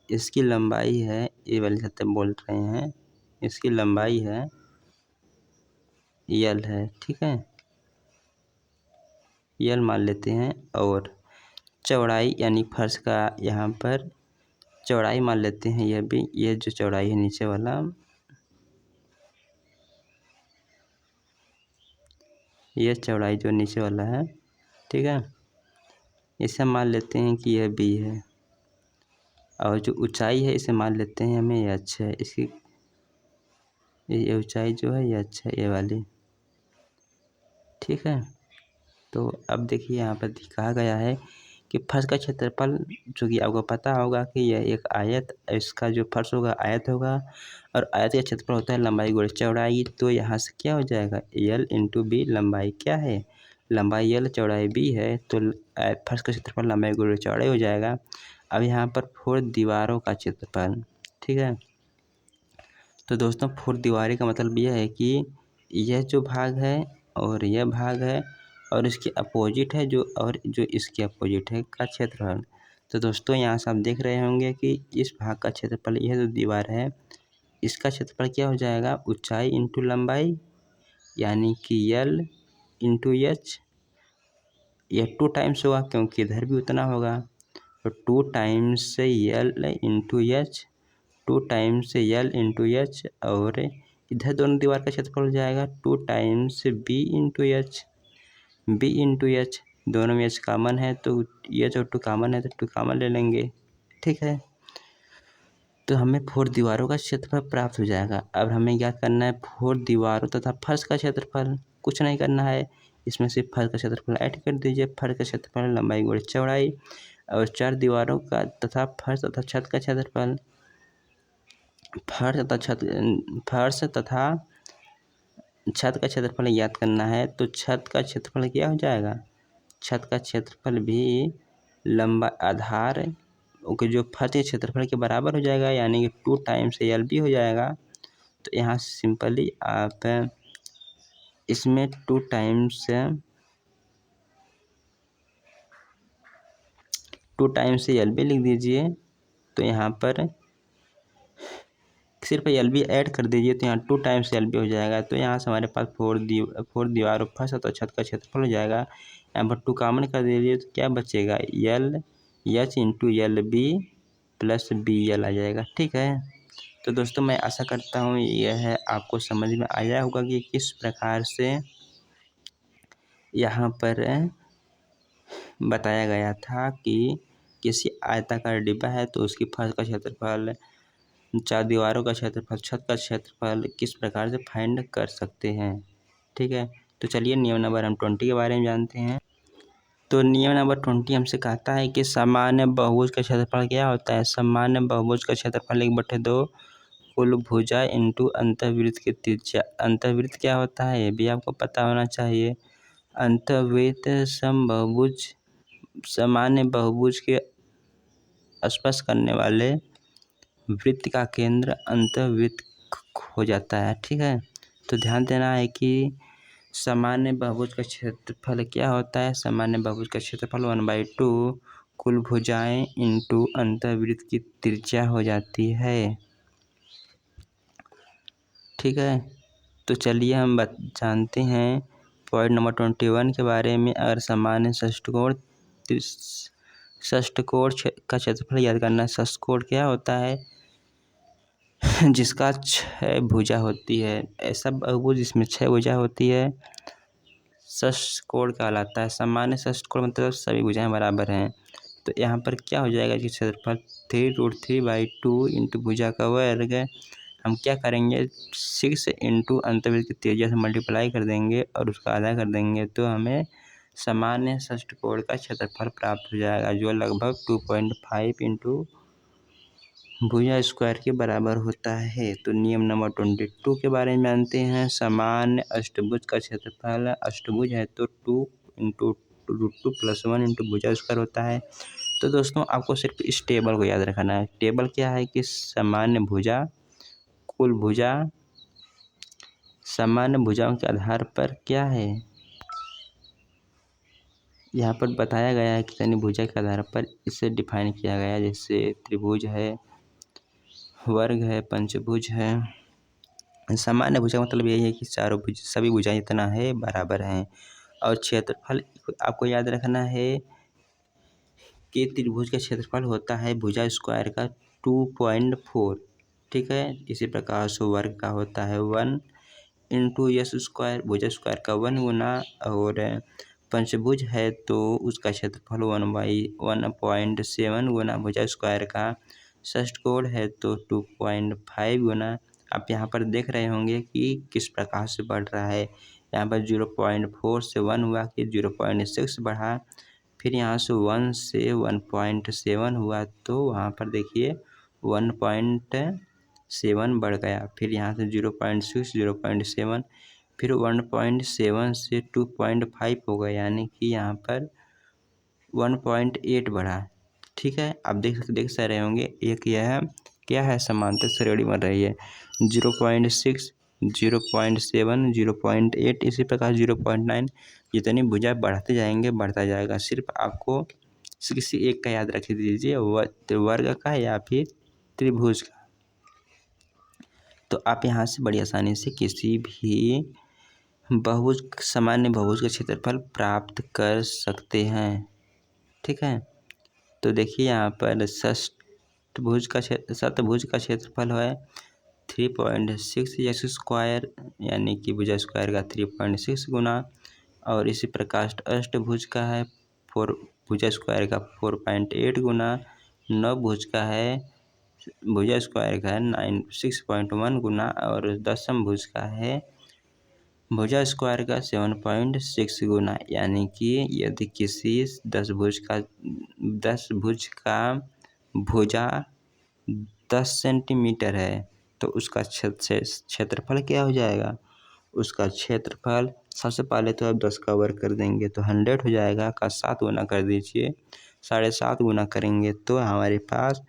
इसकी लंबाई है, ए वाली सतह बोल रहे हैं, इसकी लंबाई है यल है, ठीक है, यल मान लेते हैं। और चौड़ाई यानी फर्श का यहाँ पर चौड़ाई मान लेते हैं, यह भी, ये जो चौड़ाई है नीचे वाला, यह चौड़ाई जो नीचे वाला है, ठीक है, इसे मान लेते हैं कि यह बी है। और जो ऊंचाई है इसे मान लेते हैं हमें यह अच्छा है, इसकी ये ऊंचाई जो है ये अच्छा है, ये वाली, ठीक है। तो अब देखिए यहाँ पर कहा गया है कि फर्श का क्षेत्रफल, जो कि आपको पता होगा कि यह एक आयत, इसका जो फर्श होगा आयत होगा, और आयत का क्षेत्रफल होता है लंबाई गुणे चौड़ाई। तो यहाँ से क्या हो जाएगा, यल इंटू बी, लंबाई क्या है, लंबाई यल चौड़ाई बी है, तो फर्श का क्षेत्रफल लंबाई गुणे चौड़ाई हो जाएगा। अब यहाँ पर 4 दीवारों का क्षेत्रफल, ठीक है। तो दोस्तों 4 दीवारी का मतलब यह है कि यह जो भाग है और यह भाग है और इसके अपोजिट है जो, और जो इसके अपोजिट है का क्षेत्रफल। तो दोस्तों यहाँ से आप देख रहे होंगे कि इस भाग का क्षेत्रफल, यह जो दीवार है इसका क्षेत्रफल क्या हो जाएगा, ऊंचाई इंटू लंबाई, यानी कि यल इंटू एच। यह 2 टाइम्स होगा क्योंकि इधर भी उतना होगा। तो 2 times l into h, 2 times l into h, और इधर दोनों दीवार का क्षेत्रफल हो जाएगा 2 times b into h, b into h, दोनों में एच कॉमन है तो एच और 2 कॉमन है तो 2 कॉमन ले लेंगे, ठीक है। तो हमें 4 दीवारों का क्षेत्रफल प्राप्त हो जाएगा। अब हमें क्या करना है, 4 दीवारों तथा फर्श का क्षेत्रफल, कुछ नहीं करना है, इसमें सिर्फ फर्श का क्षेत्रफल ऐड कर दीजिए। फर्श का क्षेत्रफल लंबाई गुणे चौड़ाई, और 4 दीवारों का तथा फर्श तथा छत का क्षेत्रफल, फर्श तथा छत का क्षेत्रफल याद करना है। तो छत का क्षेत्रफल क्या हो जाएगा, छत का क्षेत्रफल भी लंबा आधार के जो फर्श के क्षेत्रफल के बराबर हो जाएगा, यानी कि 2 टाइम्स यल भी हो जाएगा। तो यहाँ सिंपली आप इसमें 2 टाइम्स यल भी लिख दीजिए। तो यहाँ पर सिर्फ यल बी ऐड कर दीजिए, तो यहाँ 2 टाइम्स यल बी हो जाएगा। तो यहाँ से हमारे पास 4 दीवारों फर्श और छत का क्षेत्रफल हो जाएगा। यहाँ पर 2 कॉमन कर दीजिए तो क्या बचेगा, L H into L B plus B L आ जाएगा, ठीक है। तो दोस्तों मैं आशा करता हूँ यह आपको समझ में आया होगा कि किस प्रकार से यहाँ पर बताया गया था कि किसी आयताकार डिब्बा है तो उसकी फर्श का क्षेत्रफल, 4 दीवारों का क्षेत्रफल, छत का क्षेत्रफल किस प्रकार से फाइंड कर सकते हैं, ठीक है। तो चलिए नियम नंबर हम 20 के बारे में जानते हैं। तो नियम नंबर 20 हमसे कहता है कि सामान्य बहुभुज का क्षेत्रफल क्या होता है। सामान्य बहुभुज का क्षेत्रफल 1/2 कुल भुजा इंटू अंतर्वृत्त की त्रिज्या। अंतर्वृत्त क्या होता है ये भी आपको पता होना चाहिए। अंतर्वृत्त समबाहुभुज सामान्य बहुभुज के स्पर्श करने वाले वृत्त का केंद्र अंतर्वृत्त हो जाता है। ठीक है, तो ध्यान देना है कि सामान्य बहुभुज का क्षेत्रफल क्या होता है। सामान्य बहुभुज का क्षेत्रफल 1/2 कुल भुजाएं इंटू अंतर्वृत्त की त्रिज्या हो जाती है। ठीक है, तो चलिए हम जानते हैं पॉइंट नंबर 21 के बारे में। अगर सामान्य षष्ठकोण का क्षेत्रफल याद करना है। षष्ठकोण क्या होता है, जिसका 6 भुजा होती है। ऐसा बहुभुज जिसमें 6 भुजा होती है षष्ठकोण कहलाता है। सामान्य षष्ठकोण मतलब सभी भुजाएं बराबर हैं। तो यहाँ पर क्या हो जाएगा कि क्षेत्रफल 3√3/2 इंटू भुजा का वर्ग। हम क्या करेंगे 6 इंटू अंतर्वृत्त की त्रिज्या से मल्टीप्लाई कर देंगे और उसका आधा कर देंगे, तो हमें सामान्य षष्ठकोण का क्षेत्रफल प्राप्त हो जाएगा, जो लगभग 2.5 इंटू भुजा स्क्वायर के बराबर होता है। तो नियम नंबर 22 के बारे में जानते हैं। सामान्य अष्टभुज का क्षेत्रफल, अष्टभुज है तो 2 इंटू √2 + 1 इंटू भुजा स्क्वायर होता है। तो दोस्तों आपको सिर्फ इस टेबल को याद रखना है। टेबल क्या है कि सामान्य भुजा कुल भुजा सामान्य भुजाओं के आधार पर क्या है, यहाँ पर बताया गया है कि कितनी भुजा के आधार पर इसे डिफाइन किया गया है। जैसे त्रिभुज है, वर्ग है, पंचभुज है। सामान्य भुजा मतलब यही है कि चारों भुज सभी भुजाएं इतना है बराबर हैं। और क्षेत्रफल आपको याद रखना है कि त्रिभुज का क्षेत्रफल होता है भुजा स्क्वायर का 2.4। ठीक है, इसी प्रकार से वर्ग का होता है 1 इंटू यस स्क्वायर, भुजा स्क्वायर का 1 गुना। और पंचभुज है तो उसका क्षेत्रफल 1/1.7 गुना भुजा स्क्वायर का। षष्ठकोण है तो 2.5 गुना। आप यहाँ पर देख रहे होंगे कि किस प्रकार से बढ़ रहा है। यहाँ पर 0.4 से 1 हुआ, कि 0.6 बढ़ा, फिर यहाँ से 1 से 1.7 हुआ, तो वहाँ पर देखिए 1.7 बढ़ गया। फिर यहाँ से 0.6 0.7, फिर 1.7 से 2.5 हो गया, यानी कि यहाँ पर 1.8 बढ़ा। ठीक है, आप देख रहे होंगे एक यह क्या है समांतर श्रेणी बन रही है। 0.6 0.7 0.8 इसी प्रकार 0.9 जितनी भुजा बढ़ते जाएंगे बढ़ता जाएगा। सिर्फ आपको किसी एक का याद रख दीजिए, वर्ग का या फिर त्रिभुज का। तो आप यहाँ से बड़ी आसानी से किसी भी बहुभुज सामान्य बहुभुज का क्षेत्रफल प्राप्त कर सकते हैं। ठीक है, तो देखिए यहाँ पर शतभुज का क्षेत्रफल है 3.6 एक्स स्क्वायर, यानी कि भुजा स्क्वायर का 3.6 गुना। और इसी प्रकार अष्टभुज का है 4 भुजा स्क्वायर का 4.8 गुना। नवभुज का है भुजा स्क्वायर का है 6.1 गुना। और दशम भुज का है भुजा स्क्वायर का 7.6 गुना। यानी कि यदि किसी 10 भुज का भुजा 10 सेंटीमीटर है तो उसका क्षेत्रफल क्या हो जाएगा। उसका क्षेत्रफल सबसे पहले तो आप 10 का वर्ग कर देंगे तो 100 हो जाएगा, का 7 गुना कर दीजिए, 7.5 गुना करेंगे तो हमारे पास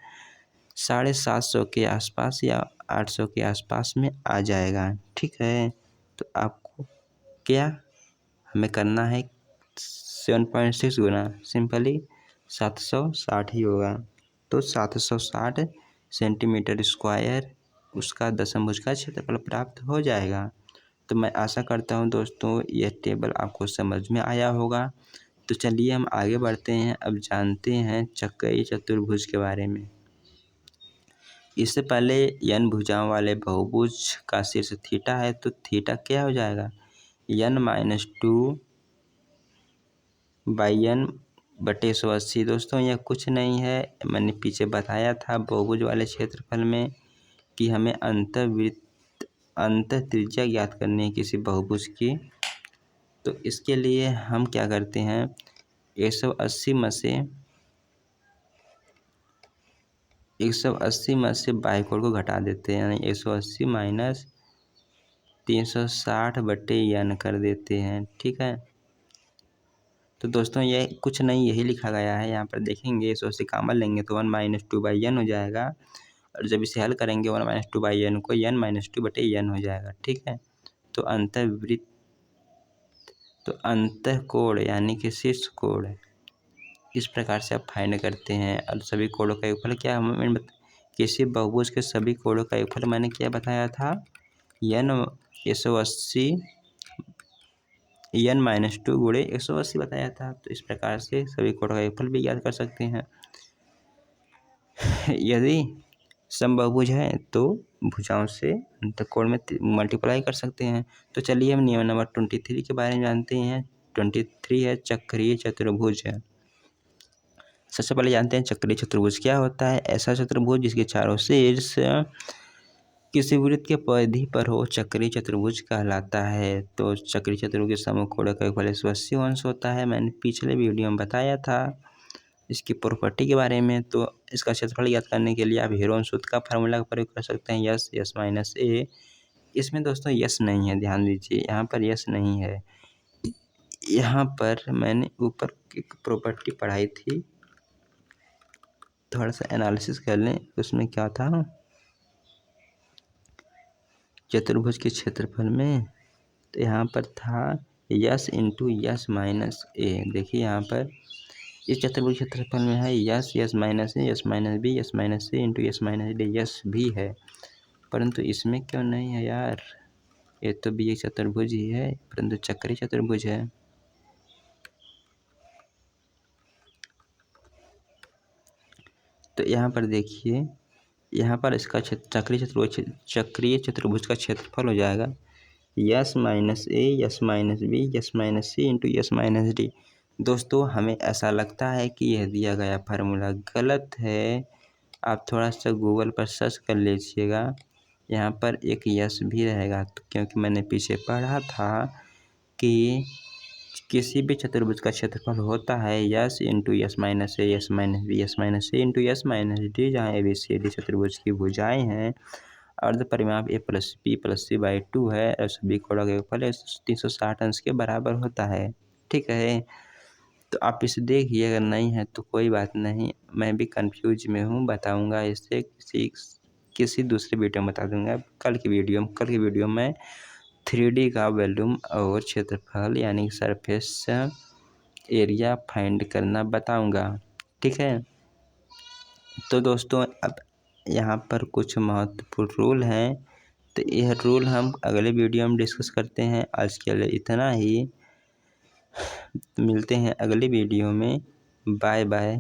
750 के आसपास या 800 के आसपास में आ जाएगा। ठीक है, तो आपको क्या हमें करना है 7.6 गुना, सिंपली 760 ही होगा। तो 760 सेंटीमीटर स्क्वायर उसका दशमभुज का क्षेत्रफल प्राप्त हो जाएगा। तो मैं आशा करता हूँ दोस्तों यह टेबल आपको समझ में आया होगा। तो चलिए हम आगे बढ़ते हैं। अब जानते हैं चक्रीय चतुर्भुज के बारे में। इससे पहले n भुजाओं वाले बहुभुज का शीर्ष थीटा है, तो थीटा क्या हो जाएगा n-2/n/180। दोस्तों यह कुछ नहीं है, मैंने पीछे बताया था बहुभुज वाले क्षेत्रफल में कि हमें अंत त्रिज्या ज्ञात करनी है किसी बहुभुज की। तो इसके लिए हम क्या करते हैं 180 में से बाई कोण को घटा देते हैं, यानी 180 माइनस 360/n कर देते हैं। ठीक है, तो दोस्तों ये कुछ नहीं, यही लिखा गया है। यहाँ पर देखेंगे 180 कॉमन लेंगे तो 1 - 2/n हो जाएगा, और जब इसे हल करेंगे 1 - 2/n को n - 2/n हो जाएगा। ठीक है, तो अंतःकोण यानी कि शीर्ष कोण इस प्रकार से आप फाइंड करते हैं। और सभी कोणों का योगफल क्या हमें किसी बहुभुज के सभी कोणों का योगफल मैंने क्या बताया था, n 180 n - 2 गुणे 180 बताया था। तो इस प्रकार से सभी कोणों का योगफल भी याद कर सकते हैं। यदि समबाहुभुज है तो भुजाओं से अंतःकोण में मल्टीप्लाई कर सकते हैं। तो चलिए हम नियम नंबर 23 के बारे में जानते हैं। 23 है चक्रीय चतुर्भुज है। सबसे पहले जानते हैं चक्रीय चतुर्भुज क्या होता है। ऐसा चतुर्भुज जिसके चारों शीर्ष किसी वृत्त के परिधि पर हो चक्रीय चतुर्भुज कहलाता है। तो चक्रीय चतुर्भुज के समकोण का योगफल 180 अंश होता है। मैंने पिछले वीडियो में बताया था इसकी प्रॉपर्टी के बारे में। तो इसका क्षेत्रफल ज्ञात करने के लिए आप हेरोन सूत्र का फार्मूला का प्रयोग कर सकते हैं, यस माइनस ए। इसमें दोस्तों यस नहीं है, ध्यान दीजिए, यहाँ पर यस नहीं है। यहाँ पर मैंने ऊपर एक प्रॉपर्टी पढ़ाई थी, थोड़ा सा एनालिसिस कर लें। उसमें क्या था, चतुर्भुज के क्षेत्रफल में, तो यहाँ पर था S into S minus A. देखिए यहाँ पर इस चतुर्भुज क्षेत्रफल में है S minus A, S minus B, S minus C into S minus D. S भी है, परंतु इसमें क्यों नहीं है यार। ये तो भी एक चतुर्भुज ही है, परंतु चक्रीय चतुर्भुज है। तो यहाँ पर देखिए, यहाँ पर इसका चक्रीय चतुर्भुज का क्षेत्रफल हो जाएगा S minus A, S minus B, S minus C into S minus D. दोस्तों हमें ऐसा लगता है कि यह दिया गया फार्मूला गलत है। आप थोड़ा सा गूगल पर सर्च कर लीजिएगा, यहाँ पर एक यस भी रहेगा। तो क्योंकि मैंने पीछे पढ़ा था कि किसी भी चतुर्भुज का क्षेत्रफल होता है S into S minus A, S minus B, S minus C into S minus D, जहाँ ए बी सी डी चतुर्भुज की भुजाएं हैं। अर्ध परिमाप a plus b plus c by 2 है, और सभी कोणों का योगफल 360 अंश के बराबर होता है। ठीक है, तो आप इसे देखिए, अगर नहीं है तो कोई बात नहीं, मैं भी कंफ्यूज में हूँ, बताऊँगा इसे किसी दूसरे वीडियो में बता दूँगा। कल की वीडियो में 3D का वॉल्यूम और क्षेत्रफल यानी सरफेस एरिया फाइंड करना बताऊँगा। ठीक है, तो दोस्तों अब यहाँ पर कुछ महत्वपूर्ण रूल हैं, तो यह रूल हम अगले वीडियो में डिस्कस करते हैं। आज के लिए इतना ही, मिलते हैं अगले वीडियो में। Bye bye.